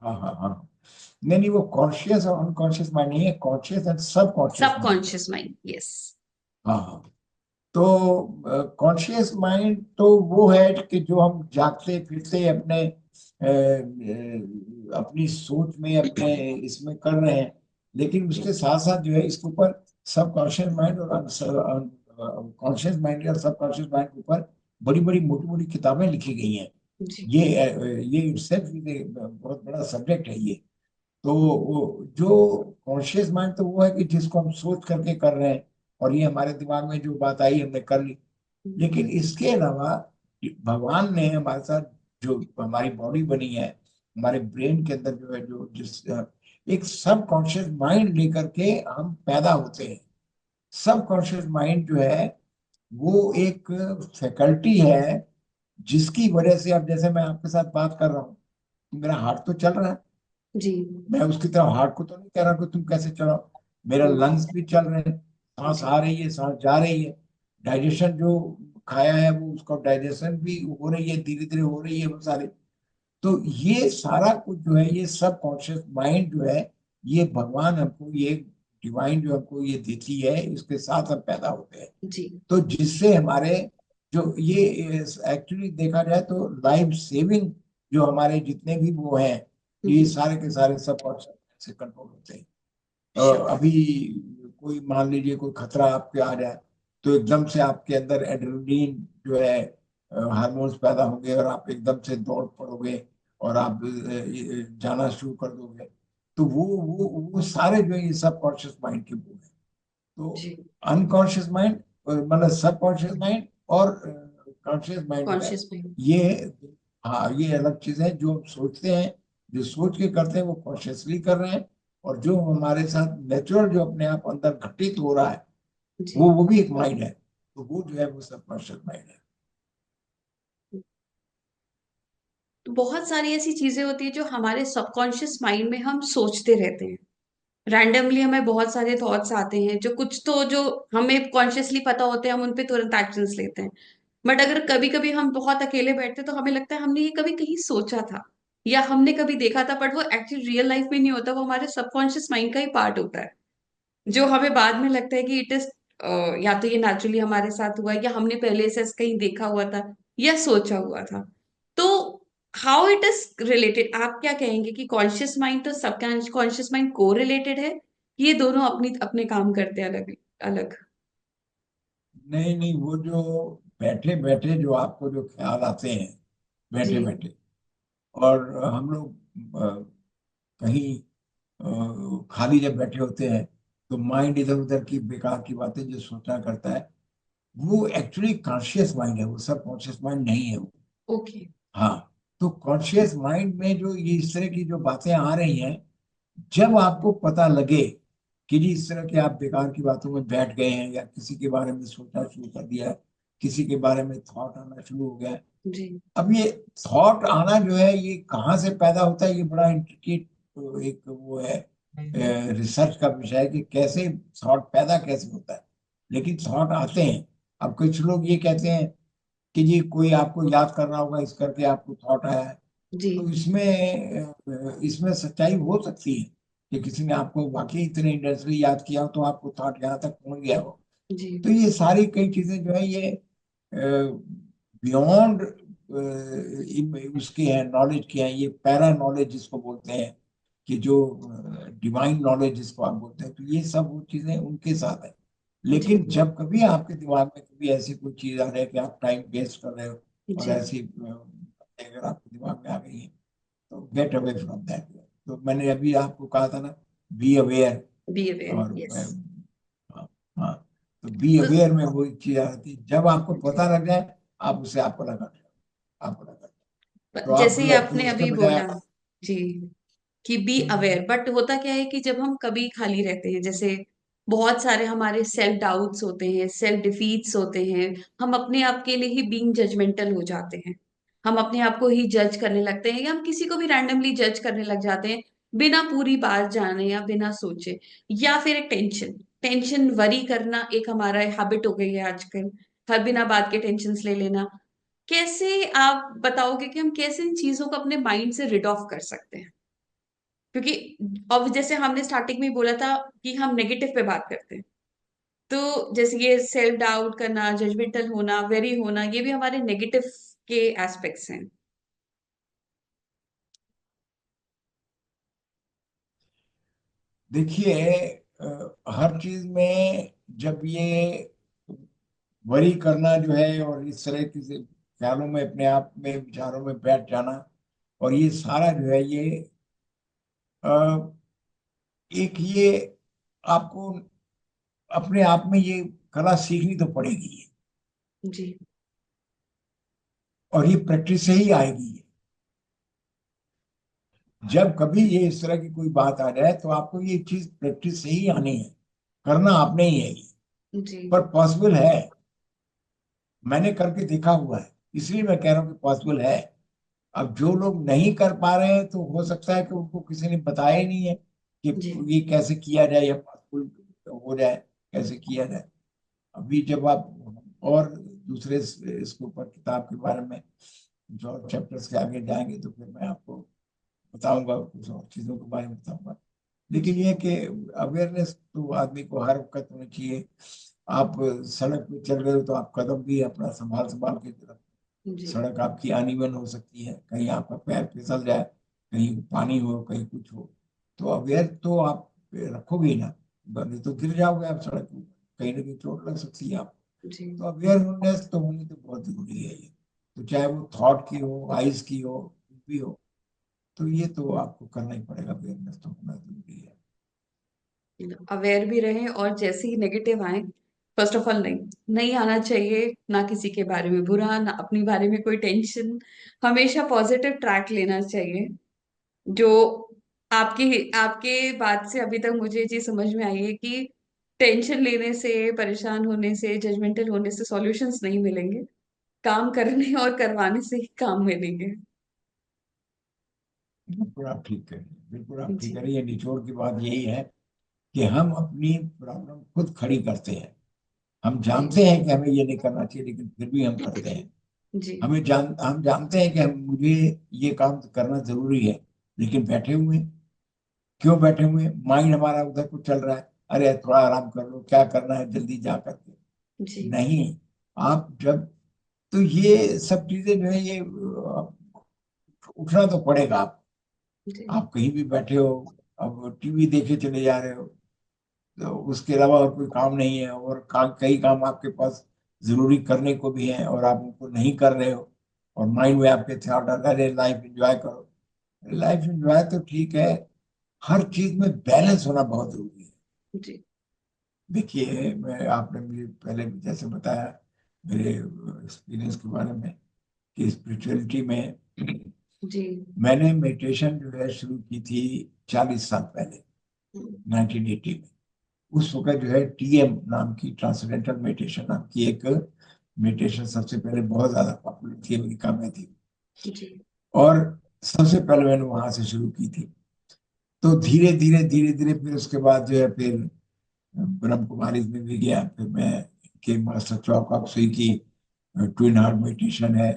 हाँ हाँ हाँ, नहीं नहीं, वो कॉन्शियस और अनकॉन्शियस माइंड नहीं है, कॉन्शियस एंड सब कॉन्शियस सब माइंड है। Conscious mind, yes. हाँ हाँ। तो कॉन्शियस माइंड तो वो है कि जो हम जागते फिरते अपने अपनी सोच में, अपने इसमें कर रहे हैं, लेकिन उसके साथ साथ जो है इसके ऊपर सब कॉन्शियस माइंड और कॉन्शियस माइंड और सब कॉन्शियस माइंड के ऊपर बड़ी बड़ी मोटी मोटी किताबें लिखी गई हैं। जी। ये itself बहुत बड़ा सब्जेक्ट है ये। तो वो जो कॉन्शियस माइंड तो वो है कि जिसको हम सोच करके कर रहे हैं, और ये हमारे दिमाग में जो बात आई हमने कर ली। लेकिन इसके अलावा भगवान ने हमारे साथ जो हमारी बॉडी बनी है, हमारे ब्रेन के अंदर जो है, जो जिस एक सब कॉन्शियस माइंड लेकर के हम पैदा होते हैं। सब कॉन्शियस माइंड जो है वो एक फैकल्टी है, जिसकी वजह से अब जैसे मैं आपके साथ बात कर रहा हूँ, तो मेरा हार्ट तो चल रहा है। जी। मैं उसकी तरह हार्ट को तो नहीं कह रहा कि तुम कैसे चलाओ। मेरा लंग्स भी चल रहे हैं, सांस जी। आ रही है, सांस जा रही है। डाइजेशन जो खाया है वो उसका डाइजेशन भी हो रही है, धीरे धीरे हो रही है वो सारे। तो ये सारा कुछ जो है, ये सब कॉन्शियस माइंड जो है, ये भगवान हमको, ये डिवाइन जो हमको ये देती है, इसके साथ हम पैदा होते हैं। जी। तो जिससे हमारे जो ये एक्चुअली देखा जाए तो लाइफ सेविंग जो हमारे जितने भी वो हैं, ये हम्म। सारे के सारे सब कॉन्सेप्ट से कंट्रोल होते हैं। श्योर। अभी कोई मान लीजिए कोई खतरा आपके आ जाए, तो एकदम से आपके अंदर एड्रेनलिन जो है हार्मोन्स पैदा होंगे, और आप एकदम से दौड़ पड़ोगे, और आप जाना शुरू कर दोगे। तो वो सारे जो है ये सब कॉन्शियस माइंड के वो है। तो जी। अनकॉन्शियस माइंड मतलब सब कॉन्शियस माइंड और कॉन्शियस माइंड जो है, कॉन्शियस माइंड। ये, हाँ, ये अलग चीज है। जो हम सोचते हैं, जो सोच के करते हैं वो कॉन्शियसली कर रहे हैं, और जो हमारे साथ नेचुरल जो अपने आप अंदर घटित हो रहा है, जी। वो भी एक माइंड है। तो वो जो है वो सब कॉन्शियस माइंड है। तो बहुत सारी ऐसी चीजें होती है जो हमारे सबकॉन्शियस माइंड में हम सोचते रहते हैं। रैंडमली हमें बहुत सारे थॉट्स आते हैं, जो कुछ तो जो हमें कॉन्शियसली पता होते हैं, हम उन पे तुरंत एक्शंस लेते हैं। बट अगर कभी कभी हम बहुत अकेले बैठते हैं तो हमें लगता है हमने ये कभी कहीं सोचा था या हमने कभी देखा था, बट वो एक्चुअली रियल लाइफ में नहीं होता, वो हमारे सबकॉन्शियस माइंड का ही पार्ट होता है। जो हमें बाद में लगता है कि इट इज, या तो ये नेचुरली हमारे साथ हुआ है, या हमने पहले से कहीं देखा हुआ था या सोचा हुआ था। तो हाउ इट इज रिलेटेड, आप क्या कहेंगे कि कॉन्शियस माइंड तो सब कॉन्शियस माइंड को रिलेटेड है, ये दोनों अपनी अपने काम करते हैं अलग अलग? नहीं नहीं, वो जो बैठे बैठे जो आपको जो ख्याल आते हैं बैठे जी बैठे, और हम लोग कहीं खाली जब बैठे होते हैं तो माइंड इधर उधर की बेकार की बातें जो सोचा करता है, वो एक्चुअली कॉन्शियस माइंड है, वो सब कॉन्शियस माइंड नहीं है वो। ओके। हाँ, तो कॉन्शियस माइंड में जो ये इस तरह की जो बातें आ रही हैं, जब आपको पता लगे कि जी इस तरह के आप बेकार की बातों में बैठ गए हैं, या किसी के बारे में सोचना शुरू कर दिया है, किसी के बारे में थॉट आना शुरू हो गया है। जी अब ये थॉट आना जो है, ये कहाँ से पैदा होता है, ये बड़ा इंट्रिकेट एक वो है, रिसर्च का विषय है कि कैसे थॉट पैदा कैसे होता है। लेकिन थॉट आते हैं। अब कुछ लोग ये कहते हैं कि जी कोई आपको याद कर रहा होगा, इस करके आपको थॉट आया है। जी तो इसमें सच्चाई हो सकती है कि किसी ने आपको वाकई इतने इंटेंसली याद किया हो, तो आपको थॉट यहाँ तक पहुंच गया हो। जी तो ये सारी कई चीजें जो है ये बियॉन्ड उसकी है, नॉलेज की है, ये पैरा नॉलेज जिसको बोलते हैं, कि जो डिवाइन नॉलेज जिसको आप बोलते हैं, तो ये सब वो चीजें उनके साथ है। जी लेकिन जब कभी आपके दिमाग में कभी ऐसी कोई चीज आ रही है कि आप टाइम वेस्ट कर रहे हो, और जी। ऐसी अगर आपके दिमाग में आ गई है, तो गेट अवे फ्रॉम दैट। तो मैंने अभी आपको कहा था ना, बी अवेयर। बी अवेयर, और यस। हाँ, हाँ, तो बी तो अवेयर में वो चीज आती है, जब आपको जी, पता लग जाए, आप उसे आपको लगा आपको लगा। तो आप जैसे ही आपने उसके अभी बजाय बोला जी कि बी अवेयर, बट होता क्या है कि जब हम कभी खाली रहते हैं, जैसे बहुत सारे हमारे सेल्फ डाउट्स होते हैं, सेल्फ डिफीट्स होते हैं, हम अपने आप के लिए ही बीइंग जजमेंटल हो जाते हैं, हम अपने आप को ही जज करने लगते हैं, या हम किसी को भी रैंडमली जज करने लग जाते हैं बिना पूरी बात जाने या बिना सोचे। या फिर एक टेंशन, टेंशन वरी करना एक हमारा हैबिट हो गई है आजकल, हर बिना बात के टेंशन ले लेना। कैसे आप बताओगे कि हम कैसे इन चीजों को अपने माइंड से रिड ऑफ कर सकते हैं? क्योंकि अब जैसे हमने स्टार्टिंग में ही बोला था कि हम नेगेटिव पे बात करते हैं, तो जैसे ये सेल्फ डाउट करना, जजमेंटल होना, वेरी होना, ये भी हमारे नेगेटिव के एस्पेक्ट्स हैं। देखिए, हर चीज में जब ये वरी करना जो है, और इस तरह के ख्यालों में, अपने आप में विचारों में बैठ जाना, और ये सारा जो है ये अ, एक ये आपको अपने आप में ये कला सीखनी तो पड़ेगी, जी और ये प्रैक्टिस से ही आएगी। जब कभी ये इस तरह की कोई बात आ जाए, तो आपको ये चीज प्रैक्टिस से ही आनी है, करना आपने ही है ये। जी पर पॉसिबल है, मैंने करके देखा हुआ है, इसलिए मैं कह रहा हूँ कि पॉसिबल है। अब जो लोग नहीं कर पा रहे हैं, तो हो सकता है कि उनको किसी ने बताया ही नहीं है कि जी ये कैसे किया जाए, या पॉसिबल हो जाए, कैसे किया जाए। अभी जब आप और दूसरे इसके ऊपर किताब के बारे में कुछ और चैप्टर्स के आगे जाएंगे, तो फिर मैं आपको बताऊंगा, कुछ और चीजों के बारे में बताऊंगा। लेकिन जी ये है कि अवेयरनेस तो आदमी को हर वक्त होनी चाहिए। आप सड़क पे चल रहे हो, तो आप कदम भी अपना संभाल संभाल के रखो। जी सड़क आपकी अनइवन हो सकती है, कहीं आपका पैर फिसल जाए, कहीं पानी हो, कहीं कुछ हो, तो अवेयर तो आप रखोगे ही ना, नहीं तो गिर जाओगे आप सड़क पे, कहीं ना कहीं चोट लग सकती है आप। जी। तो अवेयरनेस तो होनी तो बहुत जरूरी है ये। तो चाहे वो थॉट की हो, आइज की हो, कुछ भी हो, तो ये तो आपको करना ही पड़ेगा, अवेयरनेस तो होना जरूरी है। अवेयर भी रहे, और जैसे ही नेगेटिव आए, फर्स्ट ऑफ ऑल नहीं, नहीं आना चाहिए, ना किसी के बारे में बुरा, ना अपनी बारे में कोई टेंशन, हमेशा पॉजिटिव ट्रैक लेना चाहिए। जो आपकी आपके बात से अभी तक मुझे ये चीज समझ में आई है कि टेंशन लेने से, परेशान होने से, जजमेंटल होने से सॉल्यूशंस नहीं मिलेंगे, काम करने और करवाने से ही काम मिलेंगे। बिल्कुल आप ठीक कह रही हैं, बिल्कुल आप ठीक जी कह रही हैं। निचोड़ की बात यही है कि हम अपनी प्रॉब्लम खुद खड़ी करते हैं। हम जी जानते हैं कि हमें ये नहीं करना चाहिए, लेकिन फिर भी हम करते हैं। जी हम जानते हैं कि मुझे ये काम करना जरूरी है, लेकिन बैठे हुए हैं। क्यों बैठे हुए हैं? माइंड हमारा उधर कुछ चल रहा है, अरे थोड़ा आराम कर लो, क्या करना है जल्दी जा करके। जी नहीं, आप जब, तो ये सब चीजें जो है ये उठना तो पड़ेगा जी आप कहीं भी बैठे हो, अब टीवी देखे चले जा रहे हो, तो उसके अलावा और कोई काम नहीं है, और कई काम आपके पास जरूरी करने को भी है और आप उनको नहीं कर रहे हो, और माइंड में आपके थॉट आता है, अरे लाइफ एंजॉय करो। लाइफ एंजॉय तो ठीक है, हर चीज में बैलेंस होना बहुत जरूरी है। जी देखिए, मैं आपने मुझे पहले भी जैसे बताया मेरे एक्सपीरियंस के बारे में कि स्पिरिचुअलिटी में जी। मैंने मेडिटेशन जो है शुरू की थी 40 साल पहले, हम्म, 1980 में। उस वक्त जो है टीएम नाम की, ट्रांसडेंटल मेडिटेशन नाम की एक मेडिटेशन सबसे पहले बहुत ज्यादा पॉपुलर थी, अमेरिका में थी। जी और सबसे पहले मैंने वहां से शुरू की थी। तो धीरे धीरे फिर उसके बाद जो है फिर ब्रह्म कुमारी में भी गया, फिर मैं के मास्टर चौक सुई की ट्विन हार्ट मेडिटेशन है,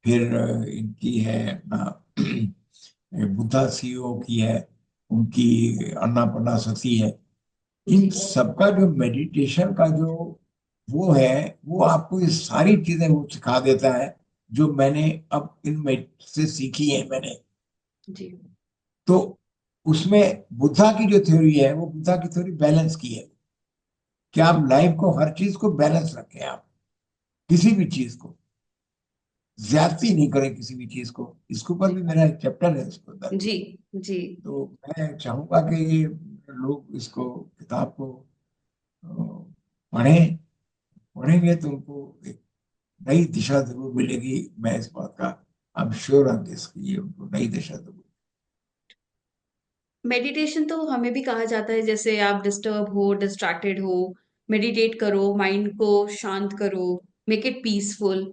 फिर इनकी है अपना बुद्धा सीईओ की है, उनकी अन्नापूर्णा सती है। इन जी सबका जो मेडिटेशन का जो वो है, वो आपको ये सारी चीजें वो सिखा देता है जो मैंने अब इन से सीखी है मैंने। जी तो उसमें बुद्धा की जो थ्योरी है, वो बुद्धा की थ्योरी बैलेंस की है, कि आप लाइफ को, हर चीज को बैलेंस रखें, आप किसी भी चीज को ज्यादती नहीं करें, किसी भी चीज को। इसके ऊपर भी मेरा एक चैप्टर है उसके अंदर। जी जी। तो मैं चाहूंगा कि ये लोग इसको, किताब को अ, पढ़ें। पढ़ेंगे तो उनको एक नई दिशा जरूर मिलेगी, मैं इस बात का I am sure on this, ये उनको नई दिशा जरूर। मेडिटेशन तो हमें भी कहा जाता है, जैसे आप डिस्टर्ब हो, डिस्ट्रैक्टेड हो, मेडिटेट करो, माइंड को शांत करो, मेक इट पीसफुल।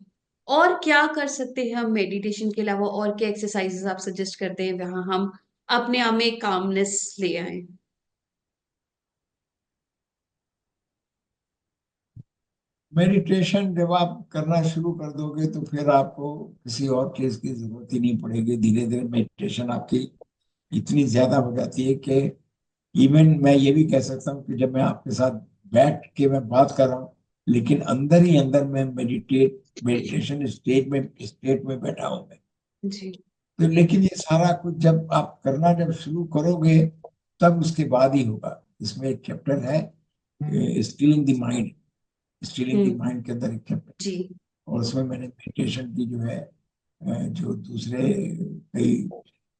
और क्या कर सकते हैं हम मेडिटेशन के अलावा, और क्या एक्सरसाइजेस आप सजेस्ट करते हैं वहां हम अपने आप में कामनेस ले आए? मेडिटेशन जब आप करना शुरू कर दोगे तो फिर आपको किसी और चीज की जरूरत ही नहीं पड़ेगी। धीरे धीरे मेडिटेशन आपकी इतनी ज्यादा हो जाती है कि इवन मैं ये भी कह सकता हूँ कि जब मैं आपके साथ बैठ के मैं बात कर रहा हूँ, लेकिन अंदर ही अंदर मैं मेडिटेशन स्टेट में बैठा हूँ मैं। जी तो लेकिन ये सारा कुछ जब आप करना जब शुरू करोगे, तब उसके बाद ही होगा। इसमें एक चैप्टर है stealing the mind, stealing the hmm. Mind के अंदर एक चैप्टर, जी और उसमें मैंने मेडिटेशन की जो है जो दूसरे कई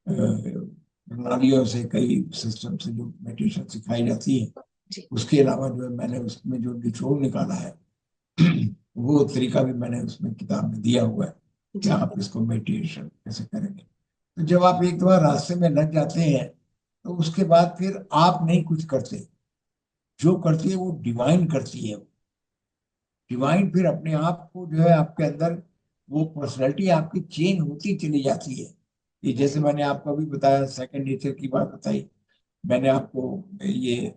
प्रणालियों से, कई सिस्टम से जो मेडिटेशन सिखाई जाती है, जी उसके अलावा जो है मैंने उसमें जो निचोड़ निकाला है वो तरीका भी मैंने उसमें किताब में दिया हुआ है कि जी आप इसको मेडिटेशन कैसे करेंगे। तो जब आप एक बार रास्ते में लग जाते हैं, तो उसके बाद फिर आप नहीं कुछ करते, जो करती है वो डिवाइन करती है। डिवाइन फिर अपने आप को जो है आपके अंदर, वो पर्सनैलिटी आपकी चेंज होती चली जाती है। ये जैसे जी मैंने आपको अभी बताया, सेकंड नेचर की बात बताई मैंने आपको, ये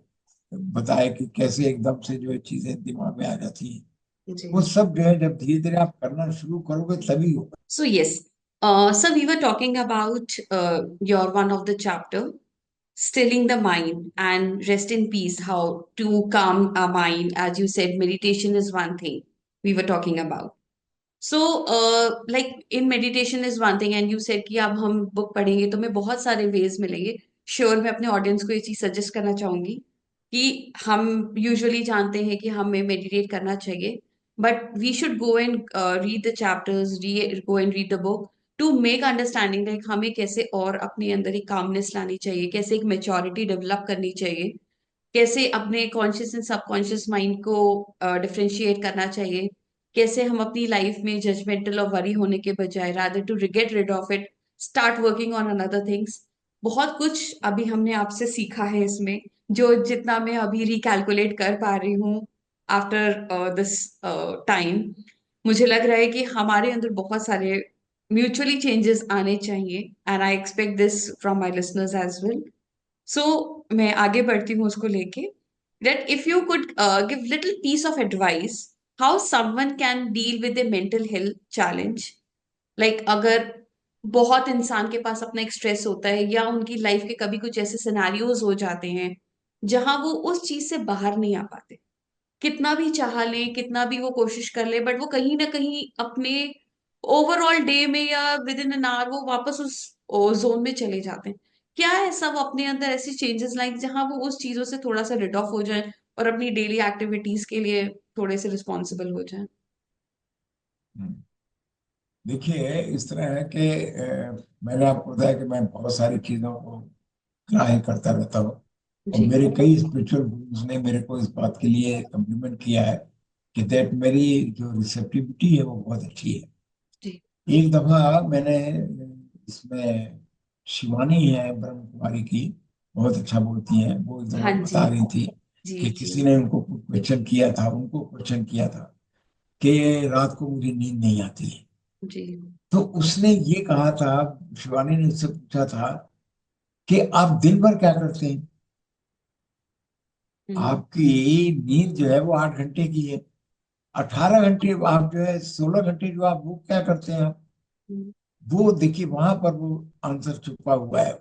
बताया कि कैसे एकदम से जो है चीजें दिमाग में आ जाती हैं। जी। वो सब जो है जब धीरे धीरे आप करना शुरू करोगे तभी होगा। So yes, so we were talking about your one of the chapter, stilling the mind and rest in peace, how to calm our mind. As you said, meditation is one thing we were talking about. So, like in meditation is one thing, and you said कि अब हम book पढ़ेंगे तो हमें बहुत सारे ways मिलेंगे. Sure मैं अपने ऑडियंस को ये चीज सजेस्ट करना चाहूंगी कि हम यूजुअली जानते हैं कि हमें मेडिटेट करना चाहिए, but we should go and read the chapters, go and read the book to make understanding, like हमें कैसे और अपने अंदर एक कामनेस लानी चाहिए, कैसे एक मेच्योरिटी डेवलप करनी चाहिए, कैसे अपने कॉन्शियस एंड सबकॉन्शियस माइंड को डिफरेंशिएट करना चाहिए, कैसे हम अपनी लाइफ में जजमेंटल और वरी होने के बजाय rather to get rid of it, start working on another things. बहुत कुछ अभी हमने आपसे सीखा है इसमें, जो जितना मैं अभी रिकैलकुलेट कर पा रही हूँ आफ्टर दिस टाइम, मुझे लग रहा है कि हमारे अंदर बहुत सारे म्यूचुअली चेंजेस आने चाहिए, and I expect this from my listeners as well. So मैं आगे बढ़ती हूँ उसको लेके, that if you could give little piece of advice how someone can deal with a mental health challenge, like अगर बहुत इंसान के पास अपना एक स्ट्रेस होता है, या उनकी लाइफ के कभी कुछ ऐसे सिनेरियोज हो जाते हैं जहां वो उस चीज से बाहर नहीं आ पाते, कितना भी चाह ले, कितना भी वो कोशिश कर ले, बट वो कहीं ना कहीं अपने ओवरऑल डे में या विद इन एन आवर वो वापस उस जोन में चले जाते हैं। क्या है ऐसा वो अपने अंदर ऐसी चेंजेस लाइक जहां वो उस चीजों से थोड़ा सा रिड ऑफ हो जाए और अपनी डेली एक्टिविटीज के लिए थोड़े से रिस्पॉन्सिबल हो जाए? हम्म। देखिए, इस तरह है कि मैंने आपको बताया कि मैं बहुत सारी चीज़ों को ट्राई करता रहता हूँ। और जी। मेरे कई स्पिरिचुअल गुरुज ने मेरे को इस बात के लिए कम्प्लीमेंट किया है कि दैट मेरी जो रिसेप्टिविटी है वो बहुत अच्छी है। जी। एक दफा मैंने इसमें, शिवानी है ब्रह्म कुमारी की, बहुत अच्छा बोलती हैं, वो एक दफा हाँ जी। बता रही थी जी। कि जी। किसी ने उनको क्वेश्चन किया था कि रात को मुझे नींद नहीं आती है। जी। तो उसने ये कहा था, शिवानी ने उससे पूछा था कि आप दिन भर क्या करते हैं? हम्म। आपकी नींद जो है वो 8 घंटे की है, 18 घंटे आप जो है, 16 घंटे जो आप वो क्या करते हैं आप? हम्म। वो देखिए, वहां पर वो आंसर छुपा हुआ है।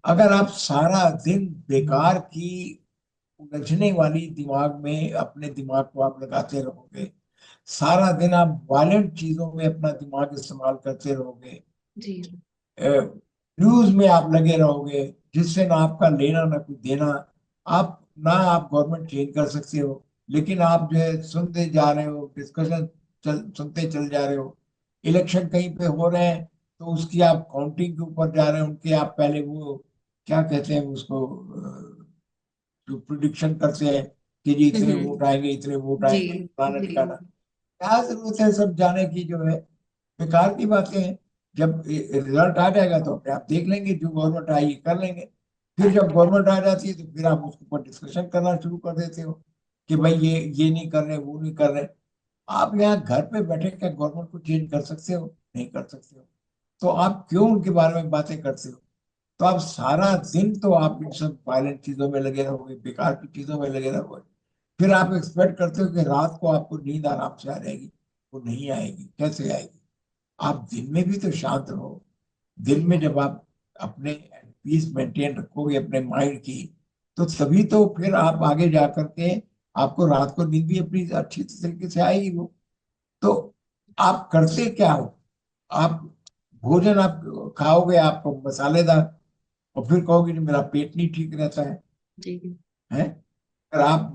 अगर आप सारा दिन बेकार की उलझने वाली दिमाग में अपने दिमाग को आप लगाते रहोगे, सारा दिन आप वायलेंट चीजों में अपना दिमाग इस्तेमाल करते रहोगे, जी। न्यूज में आप लगे रहोगे, जिससे ना आपका लेना ना कुछ देना, आप ना आप गवर्नमेंट चेंज कर सकते हो, लेकिन आप जो है सुनते जा रहे हो, डिस्कशन सुनते चल जा रहे हो। इलेक्शन कहीं पे हो रहे हैं तो उसकी आप काउंटिंग के ऊपर जा रहे हो, उनके आप पहले वो क्या कहते हैं उसको, जो प्रिडिक्शन करते हैं कि जी इतने वोट आएंगे, इतने वोट जी। आएंगे, फलाना जी। ठिकाना। क्या जरूरत है सब जाने की, जो है बेकार की बातें हैं। जब रिजल्ट आ जाएगा तो अपने आप देख लेंगे, जो गवर्नमेंट आएगी कर लेंगे। फिर जब गवर्नमेंट आ जाती है तो फिर आप उसके ऊपर डिस्कशन करना शुरू कर देते हो कि भाई ये नहीं कर रहे, वो नहीं कर रहे। आप यहाँ घर पे बैठे क्या गवर्नमेंट को चेंज कर सकते हो? नहीं कर सकते हो। तो आप क्यों उनके बारे में बातें करते हो? तो आप सारा दिन तो आप इन सब वायलेंट चीजों में लगे रहोगे, बेकार की चीजों में लगे रहोगे। फिर आप एक्सपेक्ट करते हो कि रात को आपको नींद आराम से आ जाएगी। वो नहीं आएगी, कैसे आएगी? आप दिन में भी तो शांत रहो। दिन में जब आप अपने पीस मेंटेन रखोगे अपने माइंड की, तो तभी तो फिर आप आगे जा करके आपको रात को नींद भी अपनी अच्छी तरीके से आएगी वो। तो आप करते क्या हो? आप भोजन आप खाओगे आपको मसालेदार, और फिर कहोगे कि मेरा पेट नहीं ठीक रहता जी। है। अगर आप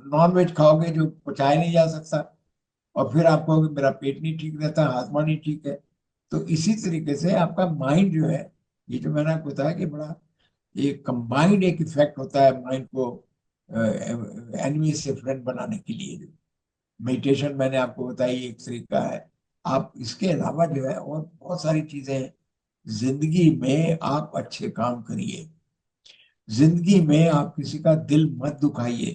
नॉन वेज खाओगे जो पचाया नहीं जा सकता, और फिर आप कहोगे मेरा पेट नहीं ठीक रहता, हाजमा नहीं ठीक है। तो इसी तरीके से आपका माइंड जो है, ये जो मैंने आपको बताया कि बड़ा ये कंबाइंड एक इफेक्ट होता है माइंड को एनिमी से फ्रेंड बनाने के लिए। मेडिटेशन मैंने आपको बताई एक तरीका है। आप इसके अलावा जो है और बहुत सारी चीजें हैं। जिंदगी में आप अच्छे काम करिए, जिंदगी में आप किसी का दिल मत दुखाइए,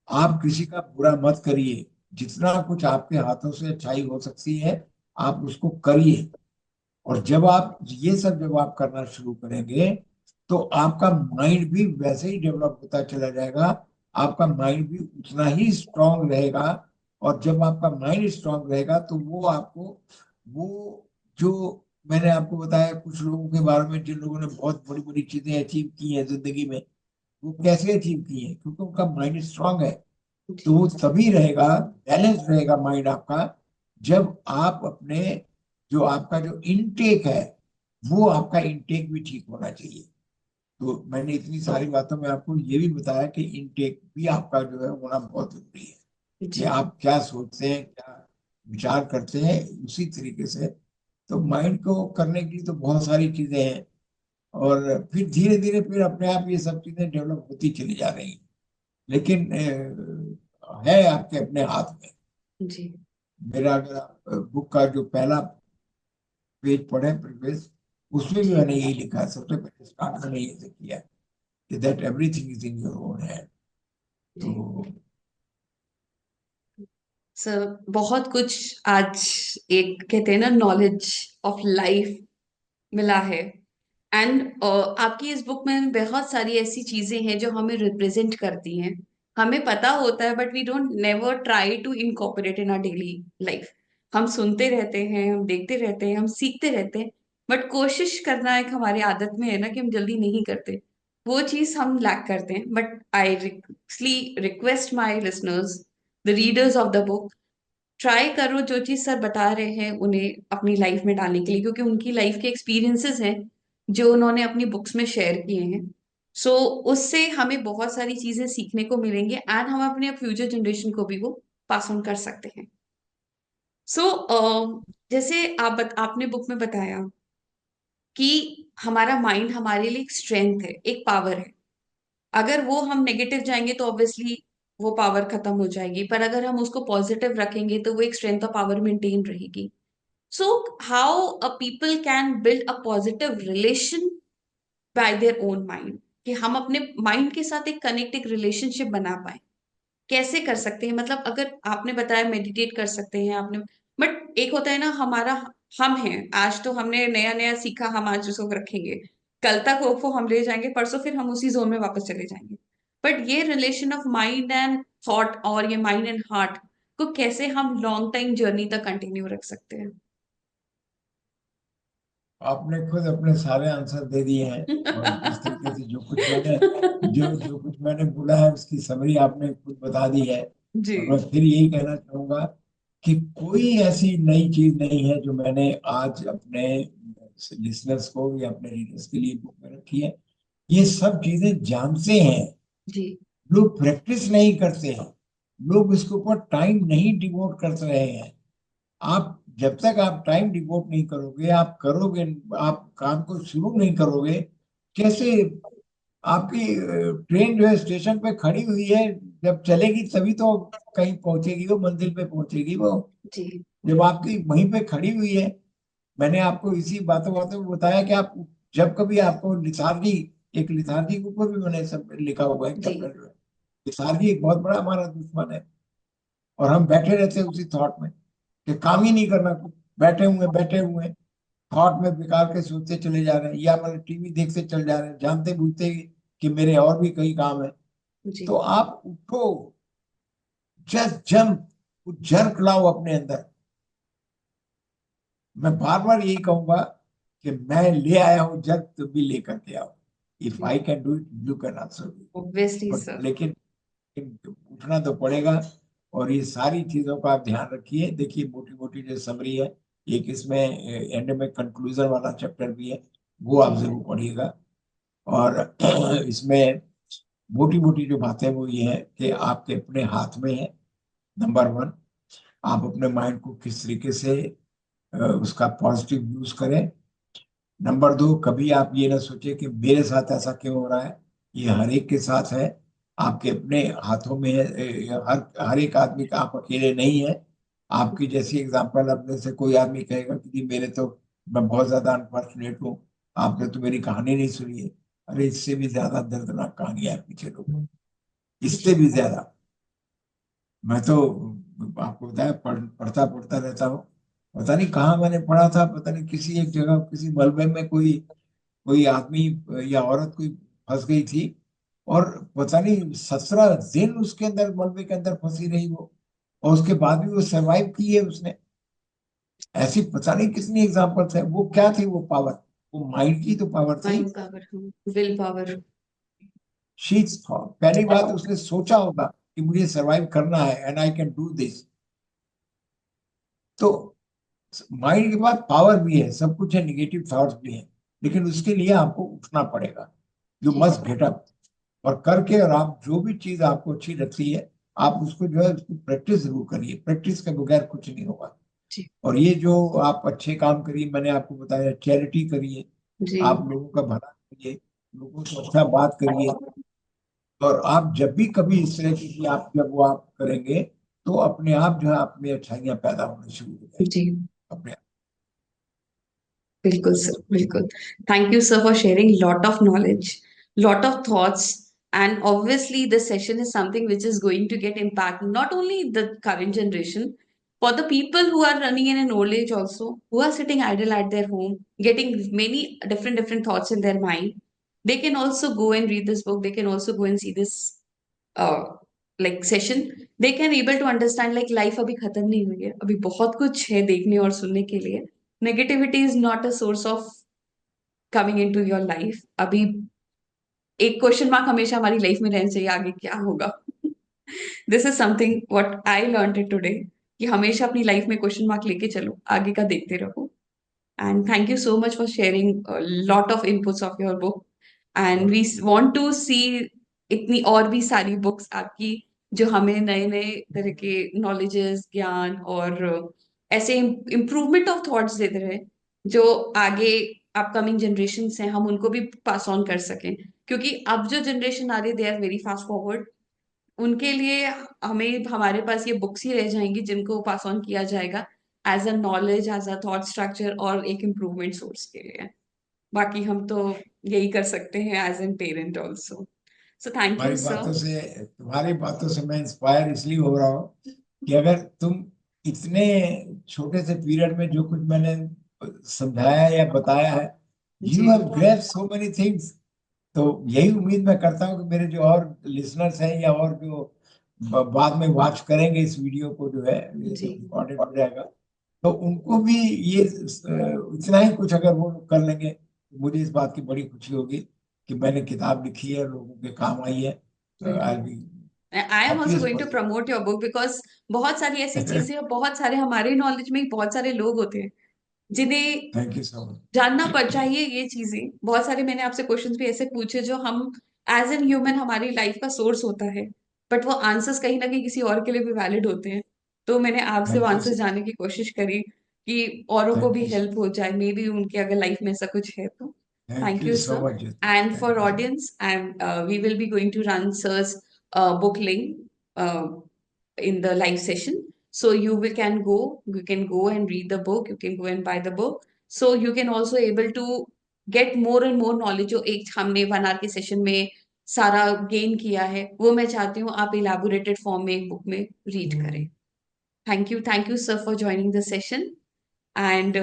आप किसी का बुरा मत करिए। जितना कुछ आपके हाथों से अच्छाई हो सकती है आप उसको करिए। और जब आप करना शुरू करेंगे तो आपका माइंड भी वैसे ही डेवलप होता चला जाएगा, आपका माइंड भी उतना ही स्ट्रांग रहेगा। और जब आपका माइंड स्ट्रांग रहेगा तो वो आपको, वो जो मैंने आपको बताया कुछ लोगों के बारे में जिन लोगों ने बहुत बड़ी बड़ी चीजें अचीव की हैं जिंदगी में, वो कैसे अचीव की हैं? क्योंकि उनका माइंड स्ट्रांग है। तो जी। वो तभी रहेगा, बैलेंस रहेगा माइंड आपका, जब आप अपने, जो आपका जो इनटेक है, वो आपका इनटेक भी ठीक होना चाहिए। तो मैंने इतनी सारी बातों में आपको ये भी बताया कि इनटेक भी आपका जो है होना बहुत जरूरी है, कि जी। आप क्या सोचते हैं, क्या विचार करते हैं, उसी तरीके से। तो माइंड को करने की तो बहुत सारी चीजें हैं, और फिर धीरे धीरे फिर अपने आप ये सब चीजें डेवलप होती चली जा रही हैं। लेकिन है आपके अपने हाथ में। जी। मेरा अगर आप बुक का जो पहला पेज पढ़े प्रीफेस, उसमें भी जी। मैंने यही लिखा है, सबसे पहले स्टार्ट मैंने ये किया कि that everything is in your own hand. जी। तो सर बहुत कुछ आज एक कहते हैं ना नॉलेज ऑफ लाइफ मिला है। एंड आपकी इस बुक में बहुत सारी ऐसी चीजें हैं जो हमें रिप्रेजेंट करती हैं। हमें पता होता है but we don't never try to incorporate in our daily life. हम सुनते रहते हैं, हम देखते रहते हैं, हम सीखते रहते हैं, बट कोशिश करना एक हमारी आदत में है ना कि हम जल्दी नहीं करते। वो चीज हम लैक करते हैं। But I request my listeners, the readers of the book, try करो जो चीज सर बता रहे हैं उन्हें अपनी लाइफ में डालने के लिए, क्योंकि उनकी लाइफ के एक्सपीरियंसेस हैं जो उन्होंने अपनी बुक्स में शेयर किए हैं। सो उससे हमें बहुत सारी चीजें सीखने को मिलेंगे एंड हम अपने फ्यूचर जनरेशन को भी वो पास ऑन कर सकते हैं। सो जैसे आपने बुक में बताया कि हमारा माइंड हमारे लिए एक स्ट्रेंथ है, एक पावर है। अगर वो हम नेगेटिव जाएंगे तो ऑब्वियसली वो पावर खत्म हो जाएगी, पर अगर हम उसको पॉजिटिव रखेंगे तो वो एक स्ट्रेंथ ऑफ पावर मेंटेन रहेगी। So how a people can build a positive relation bye their own mind, कि हम अपने माइंड के साथ एक कनेक्ट, एक रिलेशनशिप बना पाए, कैसे कर सकते हैं? मतलब अगर आपने बताया मेडिटेट कर सकते हैं आपने, बट एक होता है ना हमारा, हम हैं आज तो हमने नया नया सीखा, हम आज उसको रखेंगे, कल तक वो हम ले जाएंगे, परसों फिर हम उसी जोन में वापस चले जाएंगे। बट ये relation of mind and thought और ये माइंड एंड हार्ट को कैसे हम लॉन्ग टाइम जर्नी तक कंटिन्यू रख सकते हैं? आपने खुद अपने सारे आंसर दे दिए हैं। और जिस तरीके से जो कुछ मैंने बोला है उसकी समरी आपने खुद बता दी है। जी। और मैं फिर यही कहना चाहूंगा कि कोई ऐसी नई चीज नहीं है जो मैंने आज अपने लिसनर्स को या अपने रीडर्स के लिए बुक में रखी है। ये सब चीजें जानते हैं, जी। लोग प्रैक्टिस नहीं करते हैं, लोग इसके ऊपर टाइम नहीं डिवोट कर रहे हैं। आप जब तक आप टाइम डिवोट नहीं करोगे, आप करोगे, आप काम को शुरू नहीं करोगे, कैसे? आपकी ट्रेन जो है स्टेशन पे खड़ी हुई है, जब चलेगी तभी तो कहीं पहुंचेगी, वो मंजिल पे पहुंचेगी वो। जी। जब आपकी वहीं पे खड़ी हुई है, मैंने आपको इसी बातों बातों में बताया कि आप जब कभी आपको लिथार्जी, एक लिथार्जी के ऊपर भी मैंने सब लिखा हुआ है जी। चैप्टर जो है। लिथार्जी एक बहुत बड़ा हमारा दुश्मन है, और हम बैठे रहते हैं उसी थॉट में कि काम ही नहीं करना कुछ, बैठे हुए थॉट में बेकार के सोचते चले जा रहे हैं, या मतलब टीवी देखते चले जा रहे हैं, जानते बूझते कि मेरे और भी कई काम है। जी। तो आप उठो, जस्ट जंप, जर्क लाओ अपने अंदर। मैं बार बार यही कहूंगा कि मैं ले आया हूं जर्क, तुम भी लेकर के आओ। If I can do it, you can also do it. Obviously but sir. लेकिन उठना तो पड़ेगा। और ये सारी चीजों का आप ध्यान रखिए। देखिए, मोटी मोटी जो समरी है, एक इसमें एंड में कंक्लूजन वाला चैप्टर भी है, वो जी। आप जरूर पढ़िएगा। और इसमें मोटी मोटी जो बातें वो ये है कि आपके अपने हाथ में है। नंबर वन, आप अपने माइंड को किस तरीके से उसका पॉजिटिव यूज करें। नंबर दो, कभी आप ये ना सोचे कि मेरे साथ ऐसा क्यों हो रहा है, ये हर एक के साथ है, आपके अपने हाथों में है। हर एक आदमी का, आप अकेले नहीं है। आपकी जैसी एग्जांपल अपने से कोई आदमी कहेगा कि जी मेरे तो, मैं बहुत ज्यादा अनफॉर्चुनेट हूँ, आपने तो मेरी कहानी नहीं सुनी है। अरे इससे भी ज्यादा दर्दनाक कहानियां है पीछे लोगों की, इससे भी ज्यादा। मैं तो आपको बताया, पढ़ता पढ़ता रहता हूँ। पता नहीं कहाँ मैंने पढ़ा था, पता नहीं किसी एक जगह किसी मलबे में कोई कोई आदमी या औरत कोई फंस गई थी, और पता नहीं 17 दिन उसके अंदर, मलबे के अंदर फंसी रही वो, और उसके बाद भी वो सरवाइव की है उसने। ऐसी पता नहीं कितनी एग्जाम्पल्स है। वो क्या थी वो पावर? वो माइंड की तो पावर थी। Mind power, will power. Sheets, पहली बात उसने सोचा होगा कि मुझे सरवाइव करना है and I can do this. तो माइंड के पास पावर भी है, सब कुछ है, निगेटिव थॉट्स भी हैं, लेकिन उसके लिए आपको उठना पड़ेगा। यू जी। मस्ट गेट अप और करके, और आप जो भी चीज आपको अच्छी लगती है, आप उसको जो है उसकी प्रैक्टिस जरूर करिए। प्रैक्टिस के बगैर कुछ नहीं होगा। जी। और ये जो आप अच्छे काम करिए, मैंने आपको बताया, चैरिटी करिए, जी। आप लोगों का भला करिए, लोगों से अच्छा बात करिए। और आप जब भी कभी इस तरह की आप जब वो आप करेंगे, तो अपने आप जो है आप में अच्छाइयाँ पैदा होनी शुरू हो जाएगी जी। अपने आप। बिल्कुल सर, बिल्कुल। Thank you sir for sharing lot of knowledge, lot of thoughts, and obviously this session is something which is going to get impact not only the current generation, for the people who are running in an old age also, who are sitting idle at their home, getting many different thoughts in their mind. They can also go and read this book, they can also go and see this uh, like session. They can able to understand like life अभी खत्म नहीं हुई है, अभी बहुत कुछ है देखने और सुनने के लिए। Negativity is not a source of coming into your life. अभी एक क्वेश्चन मार्क हमेशा हमारी लाइफ में रहना चाहिए, आगे क्या होगा। This is something what I learn it today. कि हमेशा अपनी लाइफ में क्वेश्चन मार्क लेके चलो, आगे का देखते रहो। And thank you so much for sharing a lot of inputs of your book. And we want to see इतनी और भी सारी बुक्स आपकी, जो हमें नए नए तरह के नॉलेजेस, ज्ञान और ऐसे इम्प्रूवमेंट ऑफ थॉट्स देते रहे, जो आगे अपकमिंग जनरेशन हैं हम उनको भी पास ऑन कर सकें। क्योंकि अब जो जनरेशन आ रही है they are very fast forward, उनके लिए हमें हमारे पास ये बुक्स ही रह जाएंगी जिनको पास ऑन किया जाएगा as a knowledge, as a thought structure और एक इम्प्रूवमेंट सोर्स के लिए। बाकी हम तो यही कर सकते हैं as an parent also. So thank you sir. तुम्हारी बातों से मैं इंस्पायर इसलिए हो रहा हूँ कि अगर तुम इतने छोटे से पीरियड में जो कुछ मैंने समझाया या बताया है, जी। You have grasped so many things. तो यही उम्मीद मैं करता हूँ कि मेरे जो और लिसनर्स हैं या और जो बाद में वॉच करेंगे इस वीडियो को, जो है ये जी। जब रिकॉर्डेड हो जाएगा, तो उनको भी ये इतना ही कुछ अगर वो कर लेंगे, तो मुझे इस बात की बड़ी खुशी होगी कि मैंने किताब लिखी है, लोगों के काम आई है। आई बिल्कुल। Be I am also happiest going to person. Promote your book because बहुत सारी ऐसी चीजें और बहुत सारे हमारे नॉलेज में ही बहुत सारे लोग होते हैं जिन्हें थैंक यू सो मच। जानना पड़ चाहिए ये चीजें। बहुत सारे मैंने आपसे क्वेश्चंस भी ऐसे पूछे जो हम एज एन ह्यूमन हमारी लाइफ का सोर्स होता है, बट वो आंसर्स कहीं ना कहीं किसी और के लिए भी वैलिड होते हैं। तो मैंने आपसे वो थैंक यू आंसर्स जानने की कोशिश करी कि औरों को थैंक भी यू हेल्प हो जाए, मे बी उनके अगर लाइफ में ऐसा कुछ है तो। Thank thank you you so sir. Much Jyoti, and thank for you so audience, and we will be going to run sir's book link in the live session. So you can go and read the book, you can go and buy the book. So you can also able to get more and more knowledge जो एक हमने 1 hour के session में सारा gain किया है, वो मैं चाहती हूँ आप इलेबोरेटेड फॉर्म में एक बुक में रीड करें। Thank you sir for joining the session, and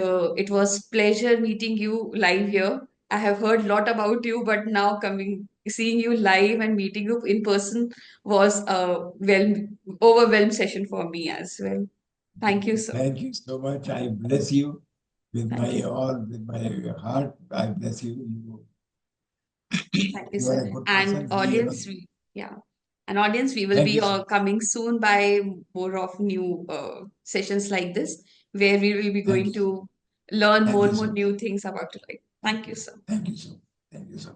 it was pleasure meeting you live here. I have heard lot about you, but now coming seeing you live and meeting you in person was a well overwhelmed session for me as well. Thank you, sir. Thank you so much. I bless you Thank you. with my heart. I bless you. Thank you, You are sir. a good And person. Be able. audience, yeah. And audience, we will Thank be you so much. coming soon by more of new sessions like this, where we will be Thank going you. to learn Thank more you and so more much. new things about life. Thank you, sir. Thank you so much. Thank you so much.